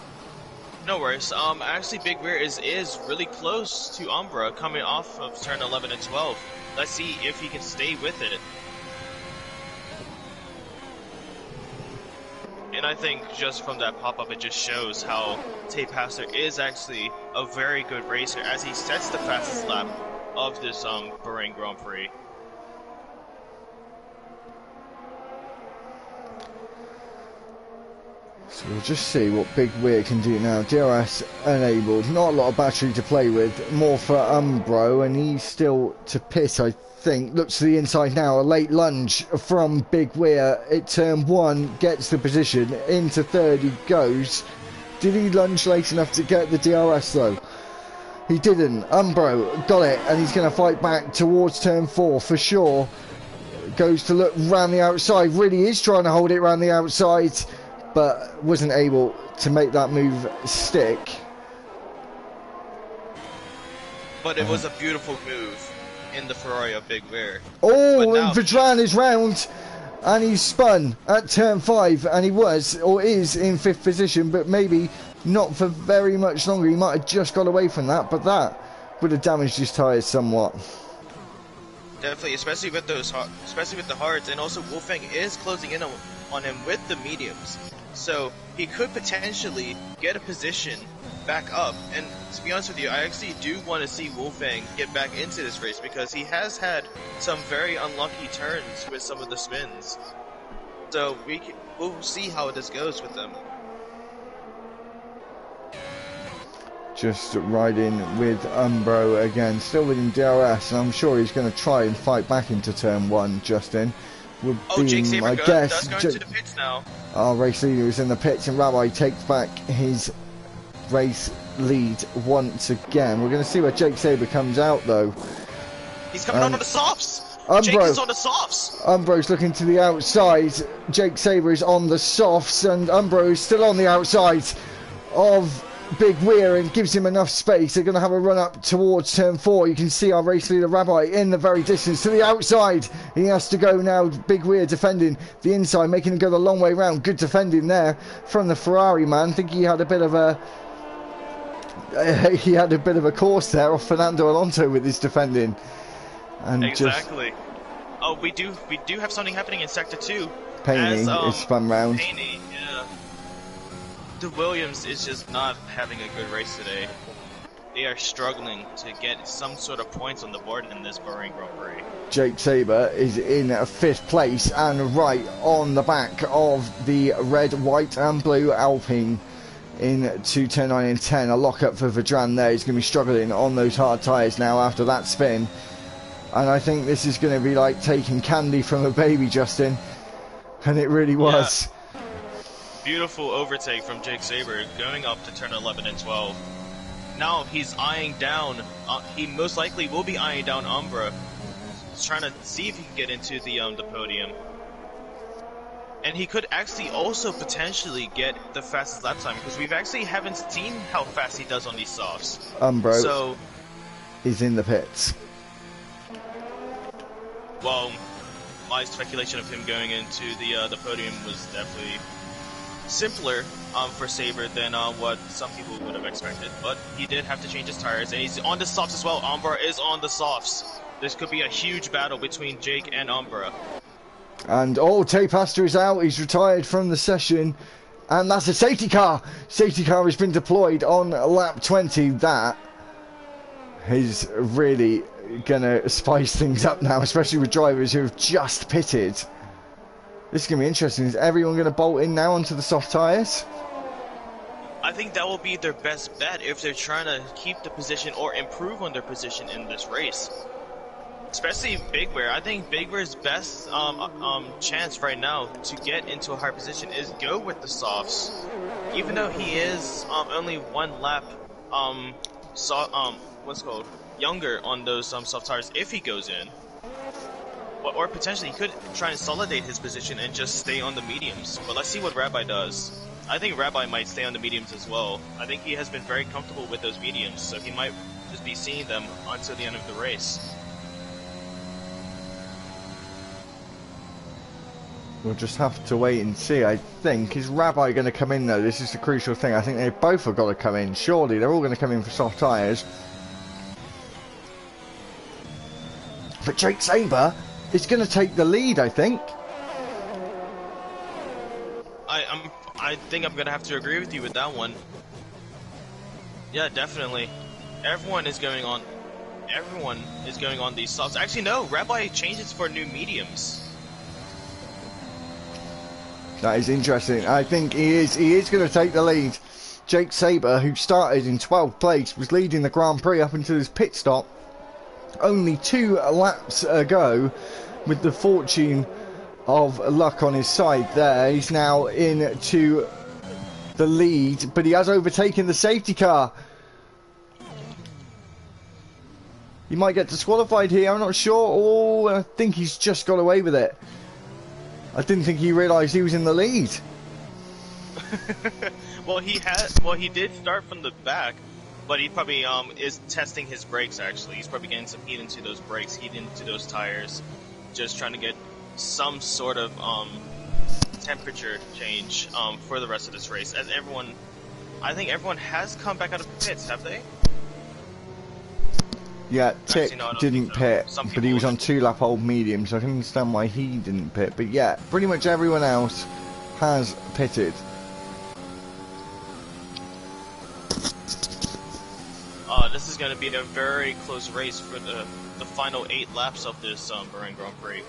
No worries. Actually, Big Weir is really close to Umbra coming off of turn 11 and 12. Let's see if he can stay with it. And I think just from that pop-up, it just shows how Tape Passer is actually a very good racer as he sets the fastest lap of this Bahrain Grand Prix. So we'll just see what Big Weir can do now. DRS enabled, not a lot of battery to play with, more for Umbro, and he's still to pit, I think. Looks to the inside now, a late lunge from Big Weir at turn 1, gets the position, into third he goes. Did he lunge late enough to get the DRS though? He didn't. Umbro got it, and he's going to fight back towards turn 4 for sure. Goes to look round the outside, really is trying to hold it round the outside, but wasn't able to make that move stick. But it was a beautiful move in the Ferrari of Big Weir. Oh, and Vedran is round, and he's spun at turn 5, and he was, or is, in 5th position, but maybe not for very much longer. He might have just got away from that, but that would have damaged his tyres somewhat. Definitely, especially with the hards, and also Wolfgang is closing in on him with the mediums. So he could potentially get a position back up. And to be honest with you, I actually do want to see Wolfgang get back into this race because he has had some very unlucky turns with some of the spins. So we'll see how this goes with them. Just riding with Umbro again, still within DRS, and I'm sure he's going to try and fight back into turn 1, Justin. Jake Saber does go into the pits now. Our race leader is in the pits, and Rabbi takes back his race lead once again. We're going to see where Jake Saber comes out, though. He's coming on the softs. Jake is on the softs. Umbro's looking to the outside. Jake Saber is on the softs, and Umbro is still on the outside of Big Weir and gives him enough space. They're going to have a run up towards turn 4. You can see our race leader Rabbi in the very distance to the outside. He has to go now. Big Weir defending the inside, making him go the long way round. Good defending there from the Ferrari man. I think he had a bit of a course there off Fernando Alonso with his defending. And exactly. Oh, we do have something happening in sector 2. Paney is spun round. Paney, yeah. the Williams is just not having a good race today. They are struggling to get some sort of points on the board in this Bahrain Grand Prix. Jake Sabre is in 5th place and right on the back of the red, white and blue Alpine into turn 9 and 10. A lock-up for Vedran there. He's going to be struggling on those hard tyres now after that spin. And I think this is going to be like taking candy from a baby, Justin. And it really was. Yeah. Beautiful overtake from Jake Sabre going up to turn 11 and 12. Now he's eyeing down, he most likely will be eyeing down Umbra. He's trying to see if he can get into the podium. And he could actually also potentially get the fastest lap time, because we've actually haven't seen how fast he does on these softs. Umbro so, is in the pits. Well, my speculation of him going into the podium was definitely simpler for Sabre than what some people would have expected, but he did have to change his tires, and he's on the softs as well. Umbra is on the softs. This could be a huge battle between Jake and Umbra. And Tapastor is out. He's retired from the session, and that's a safety car. Safety car has been deployed on lap 20. That is really gonna spice things up now, especially with drivers who have just pitted. This is going to be interesting. Is everyone going to bolt in now onto the soft tyres? I think that will be their best bet if they're trying to keep the position or improve on their position in this race. Especially Big Bear. I think Big Bear's best chance right now to get into a higher position is go with the softs. Even though he is only one lap younger on those soft tires if he goes in. Or potentially he could try and consolidate his position and just stay on the mediums. But let's see what Rabbi does. I think Rabbi might stay on the mediums as well. I think he has been very comfortable with those mediums, so he might just be seeing them until the end of the race. We'll just have to wait and see, I think. Is Rabbi going to come in, though? This is the crucial thing. I think they both have got to come in. Surely, they're all going to come in for soft tyres. But Jake Sabre is going to take the lead, I think. I think I'm going to have to agree with you with that one. Yeah, definitely. Everyone is going on these softs. Actually, no, Rabbi changes for new mediums. That is interesting. I think he is going to take the lead. Jake Sabre, who started in 12th place, was leading the Grand Prix up until his pit stop only 2 laps ago. With the fortune of luck on his side there, he's now into the lead, but he has overtaken the safety car. He might get disqualified here, I'm not sure. Oh, I think he's just got away with it. I didn't think he realised he was in the lead. Well, he did start from the back, but he probably is testing his brakes. Actually, he's probably getting some heat into those brakes, heat into those tires, just trying to get some sort of temperature change for the rest of this race. As I think everyone has come back out of the pits, have they? Yeah, Tick didn't pit, but he was on 2-lap-old medium, so I can understand why he didn't pit. But yeah, pretty much everyone else has pitted. This is going to be a very close race for the final 8 laps of this Bahrain Grand Prix.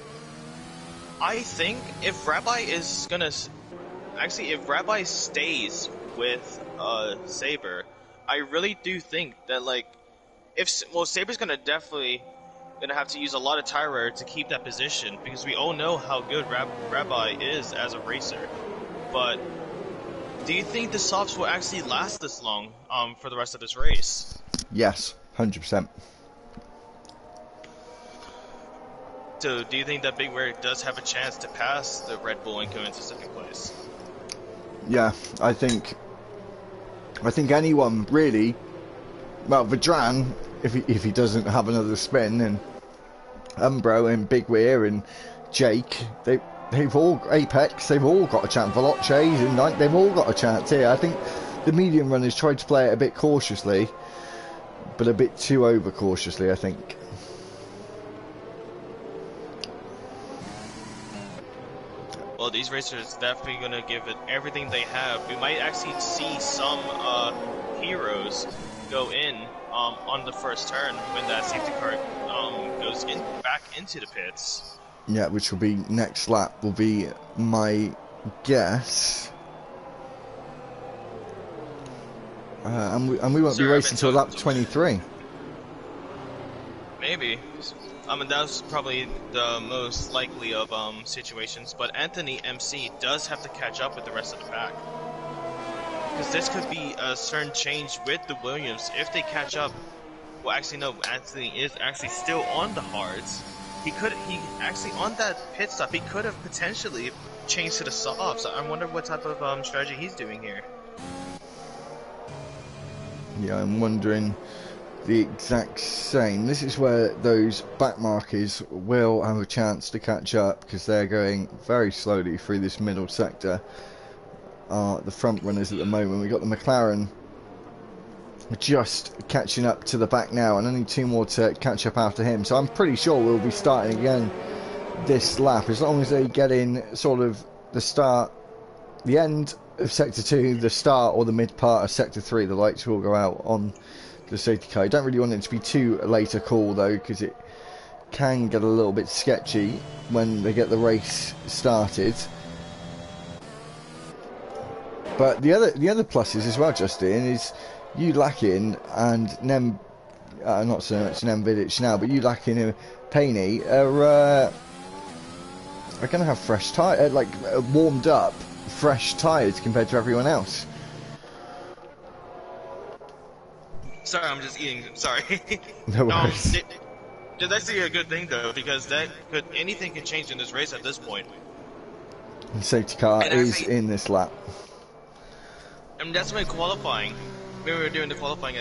I think if Rabbi is gonna, actually, if Rabbi stays with Sabre, I really do think that Sabre's definitely gonna have to use a lot of tire wear to keep that position, because we all know how good Rabbi is as a racer. But do you think the softs will actually last this long for the rest of this race? Yes, 100%. So, do you think that Big Bear does have a chance to pass the Red Bull and go into second place? Yeah, I think anyone really. Well, Vedran, if he doesn't have another spin, and Umbro and Big Bear and Jake, they've all Apex, they've all got a chance. Veloces and Knight, they've all got a chance here. I think the medium runners tried to play it a bit cautiously, but a bit too over cautiously, I think. Well, these racers definitely gonna give it everything they have. We might actually see some heroes go in on the first turn when that safety car goes in back into the pits. Yeah, which will be next lap, will be my guess. And we won't be racing till lap 23. Maybe. I mean, that's probably the most likely of situations, but Anthony MC does have to catch up with the rest of the pack. Because this could be a certain change with the Williams if they catch up. Well, actually, no, Anthony is actually still on the hards. He actually, on that pit stop, he could have potentially changed to the softs. I wonder what type of strategy he's doing here. Yeah, I'm wondering the exact same. This is where those back markers will have a chance to catch up because they're going very slowly through this middle sector. The front runners at the moment. We've got the McLaren just catching up to the back now, and only 2 more to catch up after him. So I'm pretty sure we'll be starting again this lap as long as they get in sort of the end of sector 2, the start or the mid part of sector 3. The lights will go out on the safety car. I don't really want it to be too late a call though, because it can get a little bit sketchy when they get the race started. But the other pluses as well, Justin, is you lacking and not so much Nem Vidic now, but you lacking and Paney are going to have fresh tyres, warmed up fresh tyres compared to everyone else. Sorry, I'm just eating. Sorry. No worries. That's actually a good thing though, because anything can change in this race at this point. The safety car is in this lap. And that's when qualifying. When we were doing the qualifying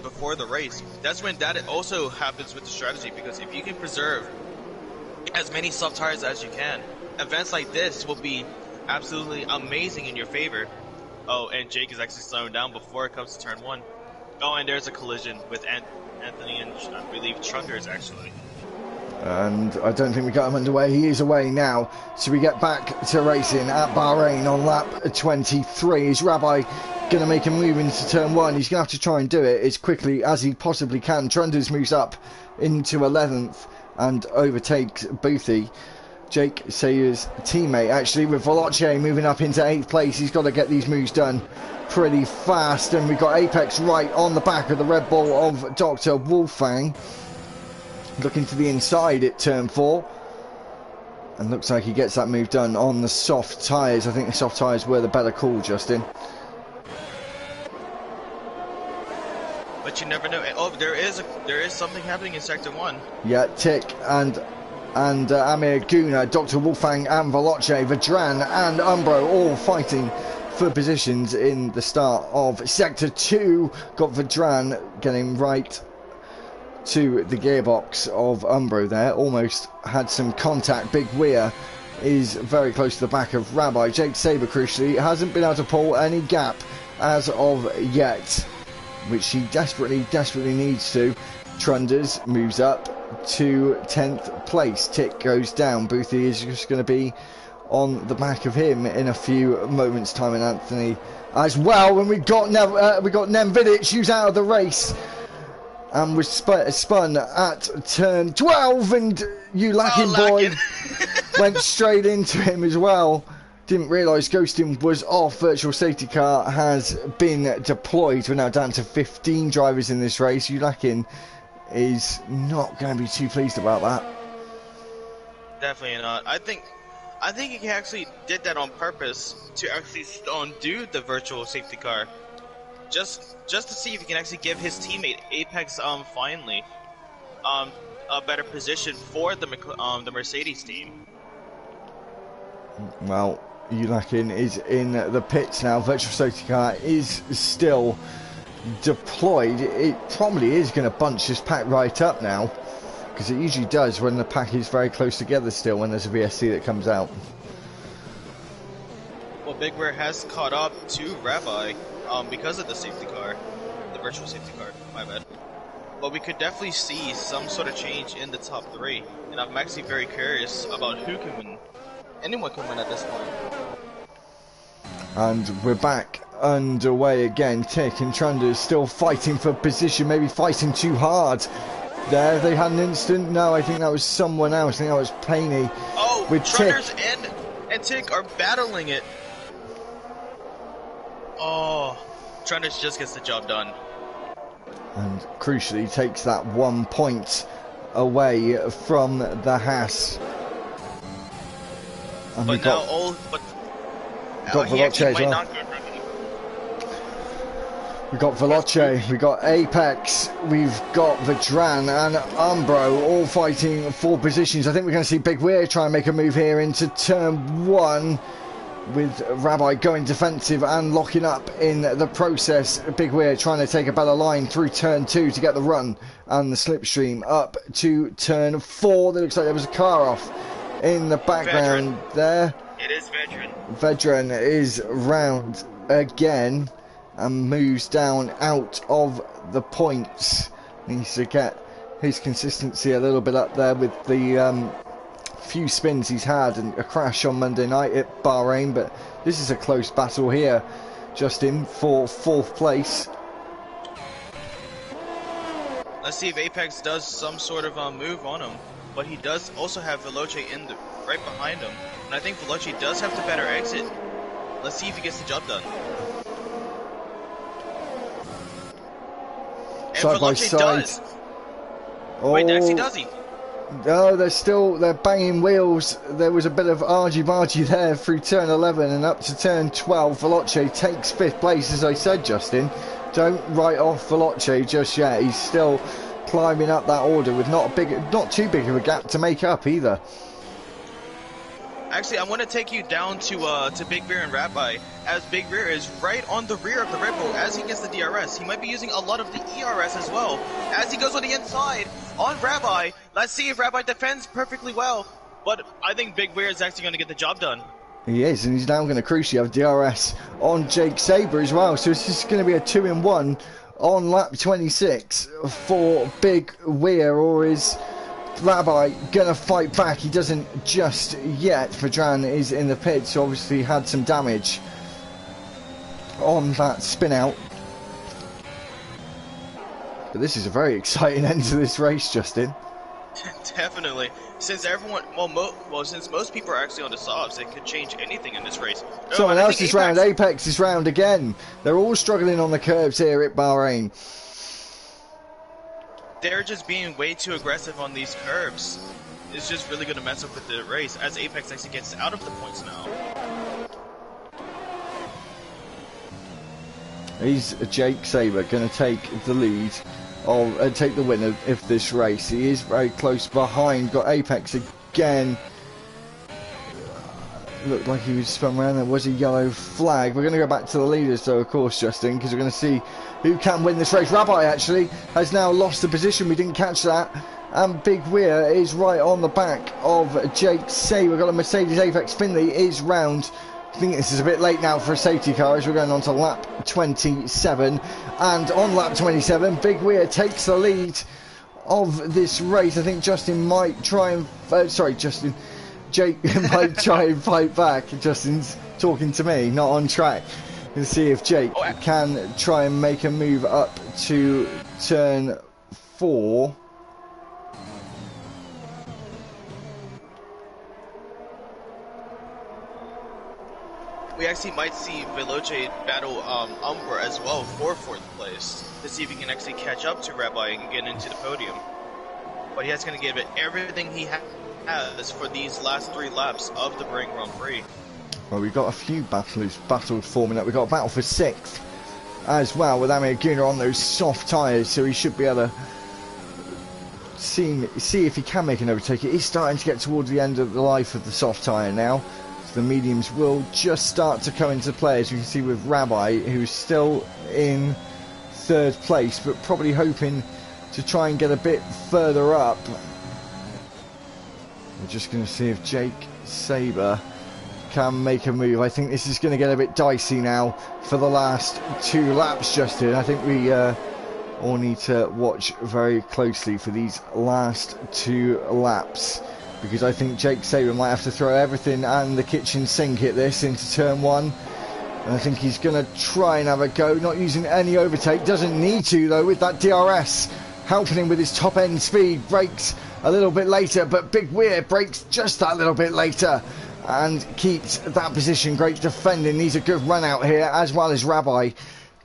before the race, that's when that also happens with the strategy, because if you can preserve as many soft tires as you can, events like this will be absolutely amazing in your favor. Oh, and Jake is actually slowing down before it comes to turn 1. Oh, and there's a collision with Anthony and I believe Truckers actually. And I don't think we got him underway. He is away now. So we get back to racing at Bahrain on lap 23. Is Rabbi going to make a move into turn 1? He's going to have to try and do it as quickly as he possibly can. Trunders moves up into 11th and overtakes Boothie. Jake Sayer's teammate actually, with Veloce moving up into 8th place. He's got to get these moves done pretty fast. And we've got Apex right on the back of the Red Bull of Dr. Wolfgang. Looking to the inside at turn 4, and looks like he gets that move done on the soft tyres. I think the soft tyres were the better call, Justin. But you never know. Oh, there is something happening in sector 1. Yeah, Tick and Amir Guna, Dr. Wolfgang and Veloce, Vedran and Umbro all fighting for positions in the start of sector 2. Got Vedran getting right to the gearbox of Umbro there, almost had some contact. Big Weir is very close to the back of Rabbi. Jake Saber crucially hasn't been able to pull any gap as of yet, which he desperately needs to. Trunders moves up to 10th place. Tick goes down. Boothie is just going to be on the back of him in a few moments time, and Anthony as well. And we got Nem Vidic who's out of the race and was spun at turn 12, and you lacking boy went straight into him as well. Didn't realise ghosting was off. Virtual safety car has been deployed. We're now down to 15 drivers in this race. You lacking is not going to be too pleased about that. Definitely not. I think he actually did that on purpose to actually undo the virtual safety car. Just to see if he can actually give his teammate Apex finally a better position for the Mercedes team. Well, Ulakin is in the pits now. Virtual safety car is still deployed. It probably is going to bunch this pack right up now, because it usually does when the pack is very close together still when there's a VSC that comes out. Well, Big Bear has caught up to Rabbi because of the safety car, the virtual safety car, my bad. But we could definitely see some sort of change in the top 3, and I'm actually very curious about who can win anyone can win at this point. And we're back underway again. Tick and Trunders still fighting for position, maybe fighting too hard. There, they had an instant. No, I think that was someone else. I think that was Paney. Oh, with Trunders Tick. and Tick are battling it. Oh, Trunders just gets the job done. And crucially takes that 1 point away from the Haas. And But now got Veloce as well. We've got Veloce, we've got Apex, we've got Vedran and Umbro all fighting for positions. I think we're going to see Big Weir try and make a move here into turn 1 with Rabbi going defensive and locking up in the process. Big Weir trying to take a better line through turn 2 to get the run and the slipstream up to turn 4. There looks like there was a car off in the background there. It is Vedran. Vedran is round again and moves down out of the points. Needs to get his consistency a little bit up there with the few spins he's had and a crash on Monday night at Bahrain. But this is a close battle here, Justin, for 4th place. Let's see if Apex does some sort of move on him. But he does also have Veloce right behind him. And I think Veloce does have the better exit. Let's see if he gets the job done. And Side by Veloce side. does. Oh. Wait, actually, does he? No, they're banging wheels. There was a bit of argy-bargy there through turn 11 and up to turn 12. Veloce takes 5th place, as I said, Justin. Don't write off Veloce just yet. He's still climbing up that order with not too big of a gap to make up either. Actually, I want to take you down to Big Bear and Rabbi, as Big Bear is right on the rear of the Red Bull as he gets the DRS. He might be using a lot of the ERS as well, as he goes on the inside on Rabbi. Let's see if Rabbi defends perfectly well, but I think Big Bear is actually going to get the job done. He is, and he's now going to crucially have DRS on Jake Sabre as well, so it's just going to be a 2-in-1 on lap 26 for Big Weir, or is Rabbi gonna fight back? He doesn't just yet. Vedran is in the pit, so obviously had some damage on that spin out. But this is a very exciting end to this race, Justin. Definitely. Since everyone, since most people are actually on the softs, it could change anything in this race. Someone else is round. Apex is round again. They're all struggling on the curbs here at Bahrain. They're just being way too aggressive on these curbs. It's just really going to mess up with the race, as Apex actually gets out of the points now. Is Jake Sabre going to take the lead of take the winner of this race? He is very close behind. Got Apex again. Looked like he was spun around. There was a yellow flag. We're going to go back to the leaders though, of course, Justin, because we're going to see who can win this race. Rabbi actually has now lost the position. We didn't catch that. And Big Weir is right on the back of Jake Sabre. We've got a Mercedes Apex. Finley is round. I think this is a bit late now for a safety car, as we're going on to lap 27. And on lap 27, Big Weir takes the lead of this race. I think Justin might try and... Jake might try and fight back. Justin's talking to me, not on track. And see if Jake can try and make a move up to turn 4. We actually might see Veloce battle Umbra as well for 4th place, to see if he can actually catch up to Rabbi and get into the podium. But he has going to give it everything he has for these last 3 laps of the Bahrain Grand Prix. Well, we've got a few battles forming up. We've got a battle for 6th as well, with Amir Gunnar on those soft tyres, so he should be able to see if he can make an overtake. It is starting to get towards the end of the life of the soft tyre now. The mediums will just start to come into play, as you can see with Rabbi, who's still in 3rd place, but probably hoping to try and get a bit further up. We're just going to see if Jake Sabre can make a move. I think this is going to get a bit dicey now for the last 2 laps, Justin. I think we all need to watch very closely for these last 2 laps. because I think Jake Sabre might have to throw everything and the kitchen sink at this into turn 1. And I think he's going to try and have a go, not using any overtake. Doesn't need to, though, with that DRS helping him with his top end speed. Brakes a little bit later, but Big Weir brakes just that little bit later and keeps that position. Great defending. Needs a good run out here, as well as Rabbi.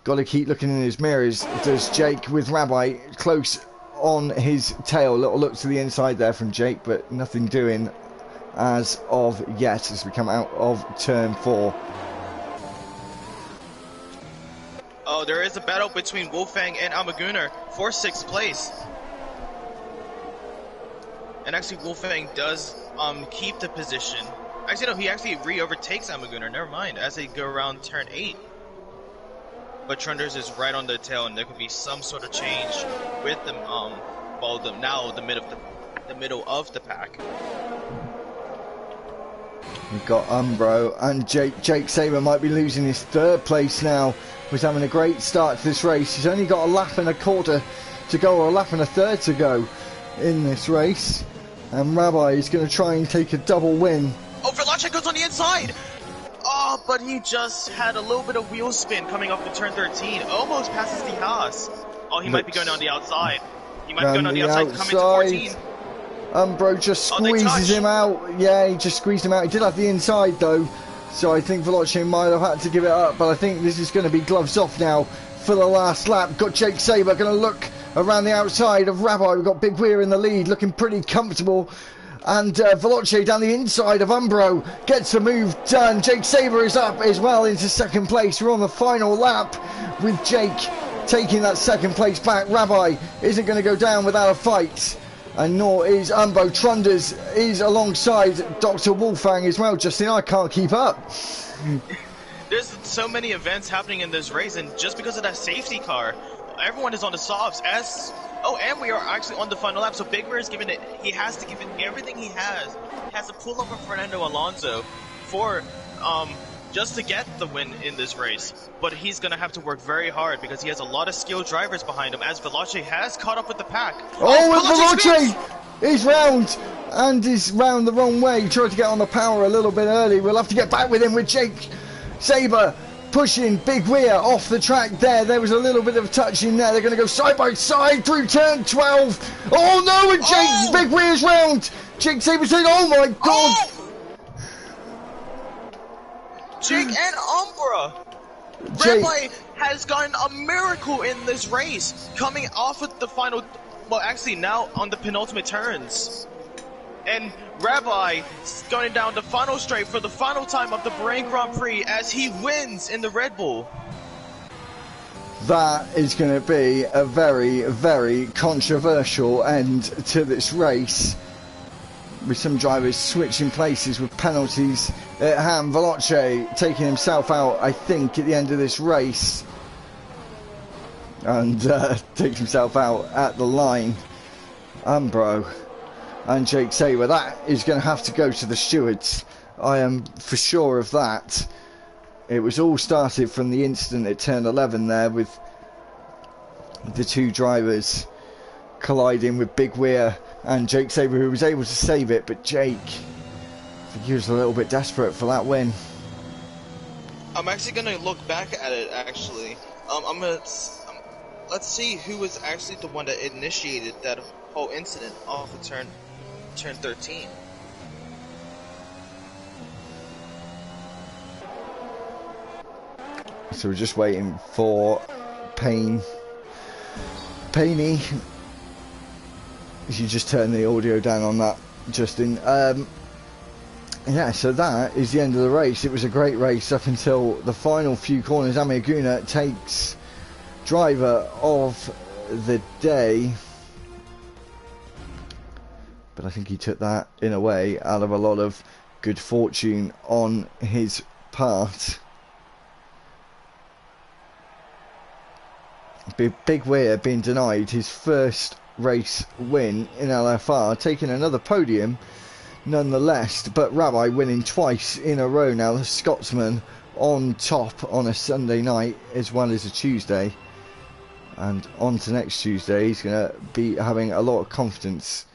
Got to keep looking in his mirrors, does Jake, with Rabbi close on his tail. Little look to the inside there from Jake, but nothing doing as of yet as we come out of turn 4. Oh, there is a battle between Wolfgang and Amaguner for 6th place. And actually Wolfgang does keep the position. Actually no, he actually re-overtakes Amaguner, never mind, as they go around turn 8. But Trunders is right on the tail, and there could be some sort of change with them the middle of the pack. We've got Umbro and Jake Sabre might be losing his 3rd place now. Was having a great start to this race. He's only got a lap and a quarter to go, or a lap and a third to go in this race. And Rabbi is going to try and take a double win. Oh, Veloce goes on the inside! Oh, but he just had a little bit of wheel spin coming up to turn 13. Almost passes the Haas. Oh, he might be going on the outside. He might be going on the outside, coming to 14. Umbro just squeezes him out. Yeah, he just squeezed him out. He did have the inside though, so I think Veloce might have had to give it up, but I think this is going to be gloves off now for the last lap. Got Jake Sabre going to look around the outside of Rabbi. We've got Big Weir in the lead, looking pretty comfortable. And Veloce down the inside of Umbro gets the move done. Jake Sabre is up as well into 2nd place. We're on the final lap with Jake taking that 2nd place back. Rabbi isn't going to go down without a fight, and nor is Umbo. Trunders is alongside Dr. Wolfgang as well. Justin, I can't keep up. There's so many events happening in this race, and just because of that safety car, everyone is on the softs. And we are actually on the final lap, so Big Bear is giving it. He has to give it everything he has. He has to pull over Fernando Alonso for just to get the win in this race. But he's gonna have to work very hard because he has a lot of skilled drivers behind him. As Veloce has caught up with the pack. Oh, Veloce is round and is round the wrong way. He tried to get on the power a little bit early. We'll have to get back with him with Jake Sabre pushing Big Weir off the track there. There was a little bit of touch in there. They're going to go side by side through turn 12. Oh no, and Big Weir's round. Jake Sabre said, oh my god. Oh! Jake and Umbra. Rabbi has gotten a miracle in this race, coming off of the final, well actually now on the penultimate turns. And Rabbi going down the final straight for the final time of the Bahrain Grand Prix as he wins in the Red Bull. That is going to be a very, very controversial end to this race, with some drivers switching places with penalties at hand. Veloce taking himself out, I think, at the end of this race, and takes himself out at the line. Umbro and Jake Sabre, that is going to have to go to the stewards. I am for sure of that. It was all started from the incident at turn 11 there, with the two drivers colliding with Big Weir and Jake Sabre, who was able to save it, but Jake, I think he was a little bit desperate for that win. I'm actually going to look back at it, actually. Let's see who was actually the one that initiated that whole incident off of turn 13. So we're just waiting for Payne. You just turn the audio down on that, Justin. Yeah, so that is the end of the race. It was a great race up until the final few corners. Amir Guna takes driver of the day, but I think he took that in a way out of a lot of good fortune on his part. Big Weir being denied his first race win in LFR, taking another podium nonetheless, but Rabbi winning twice in a row now, the Scotsman on top on a Sunday night as well as a Tuesday, and on to next Tuesday he's going to be having a lot of confidence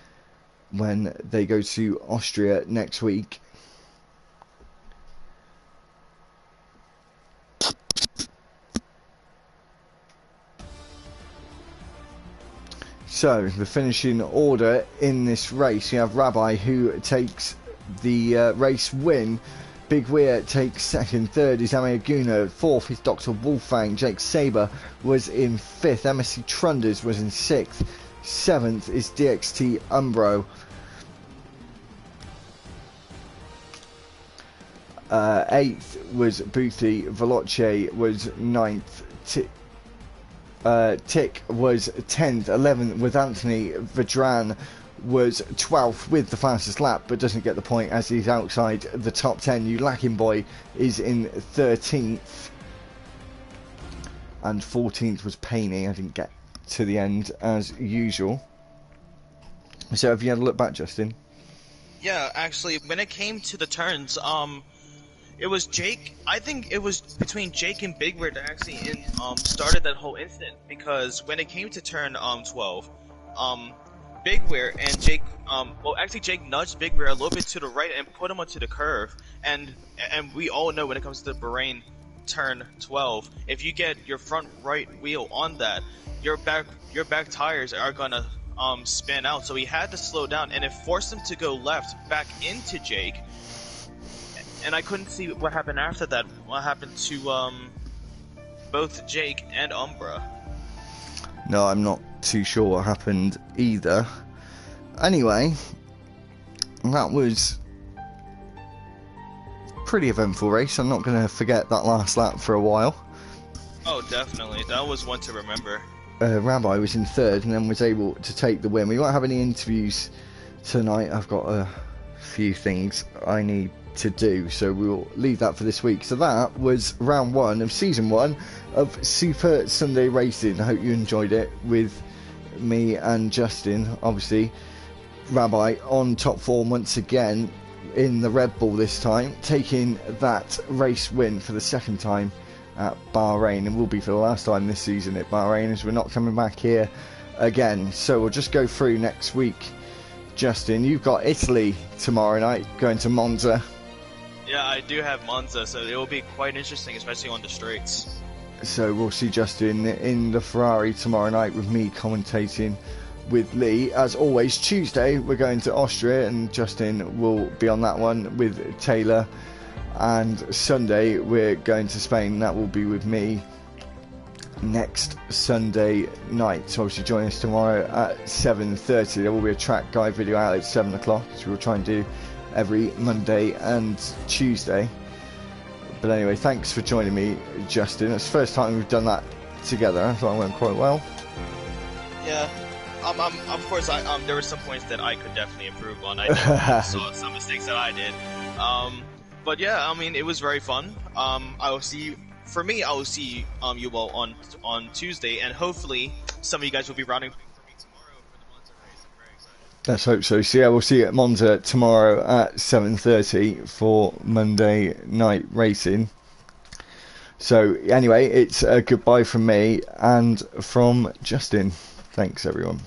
when they go to Austria next week. So the finishing order in this race, you have Rabbi, who takes the race win. Big Weir takes second. Third is Amayaguna. Fourth is Dr. Wolfgang. Jake Saber was in fifth. MSC Trunders was in sixth. Seventh is DxT Umbro. Eighth was Boothie. Veloce was ninth. Tick was 10th. 11th with Anthony. Vedran was 12th with the fastest lap, but doesn't get the point as he's outside the top 10. Ulakin Boy is in 13th, and 14th was Payne. I didn't get to the end as usual. So have you had a look back, Justin? Yeah, actually, when it came to the turns, it was Jake. I think it was between Jake and Big Weird that actually started that whole incident, because when it came to turn 12, Big Weir and Jake, well, actually Jake nudged Big Weir a little bit to the right and put him onto the curve, and we all know when it comes to Bahrain turn 12, if you get your front right wheel on that, your back tires are gonna spin out. So he had to slow down, and it forced him to go left back into Jake. And I couldn't see what happened after that. What happened to both Jake and Umbra? No, I'm not too sure what happened either. Anyway, that was a pretty eventful race. I'm not going to forget that last lap for a while. Oh, definitely. That was one to remember. Rabbi was in third and then was able to take the win. We won't have any interviews tonight. I've got a few things I need to do, so we'll leave that for this week. So that was round one of season one of Super Sunday Racing. I hope you enjoyed it with me and Justin. Obviously, Rabbi on top form once again in the Red Bull this time, taking that race win for the second time at Bahrain, and will be for the last time this season at Bahrain, as we're not coming back here again. So we'll just go through next week. Justin, you've got Italy tomorrow night, going to Monza. Yeah, I do have Monza, so it will be quite interesting, especially on the straights. So we'll see Justin in the Ferrari tomorrow night with me commentating with Lee. As always, Tuesday we're going to Austria, and Justin will be on that one with Taylor. And Sunday we're going to Spain. That will be with me next Sunday night. So obviously join us tomorrow at 7:30. There will be a track guide video out at 7 o'clock, which we'll try and do every Monday and Tuesday. But anyway, thanks for joining me, Justin. It's the first time we've done that together. I thought it went quite well. Yeah. Of course, there were some points that I could definitely improve on. I definitely saw some mistakes that I did. But yeah, I mean, it was very fun. I will see you all on Tuesday, and hopefully some of you guys will be routing for me tomorrow for the Monza race. I'm very excited. Let's hope so. So yeah, we'll see you at Monza tomorrow at 7:30 for Monday night racing. So anyway, it's a goodbye from me and from Justin. Thanks everyone.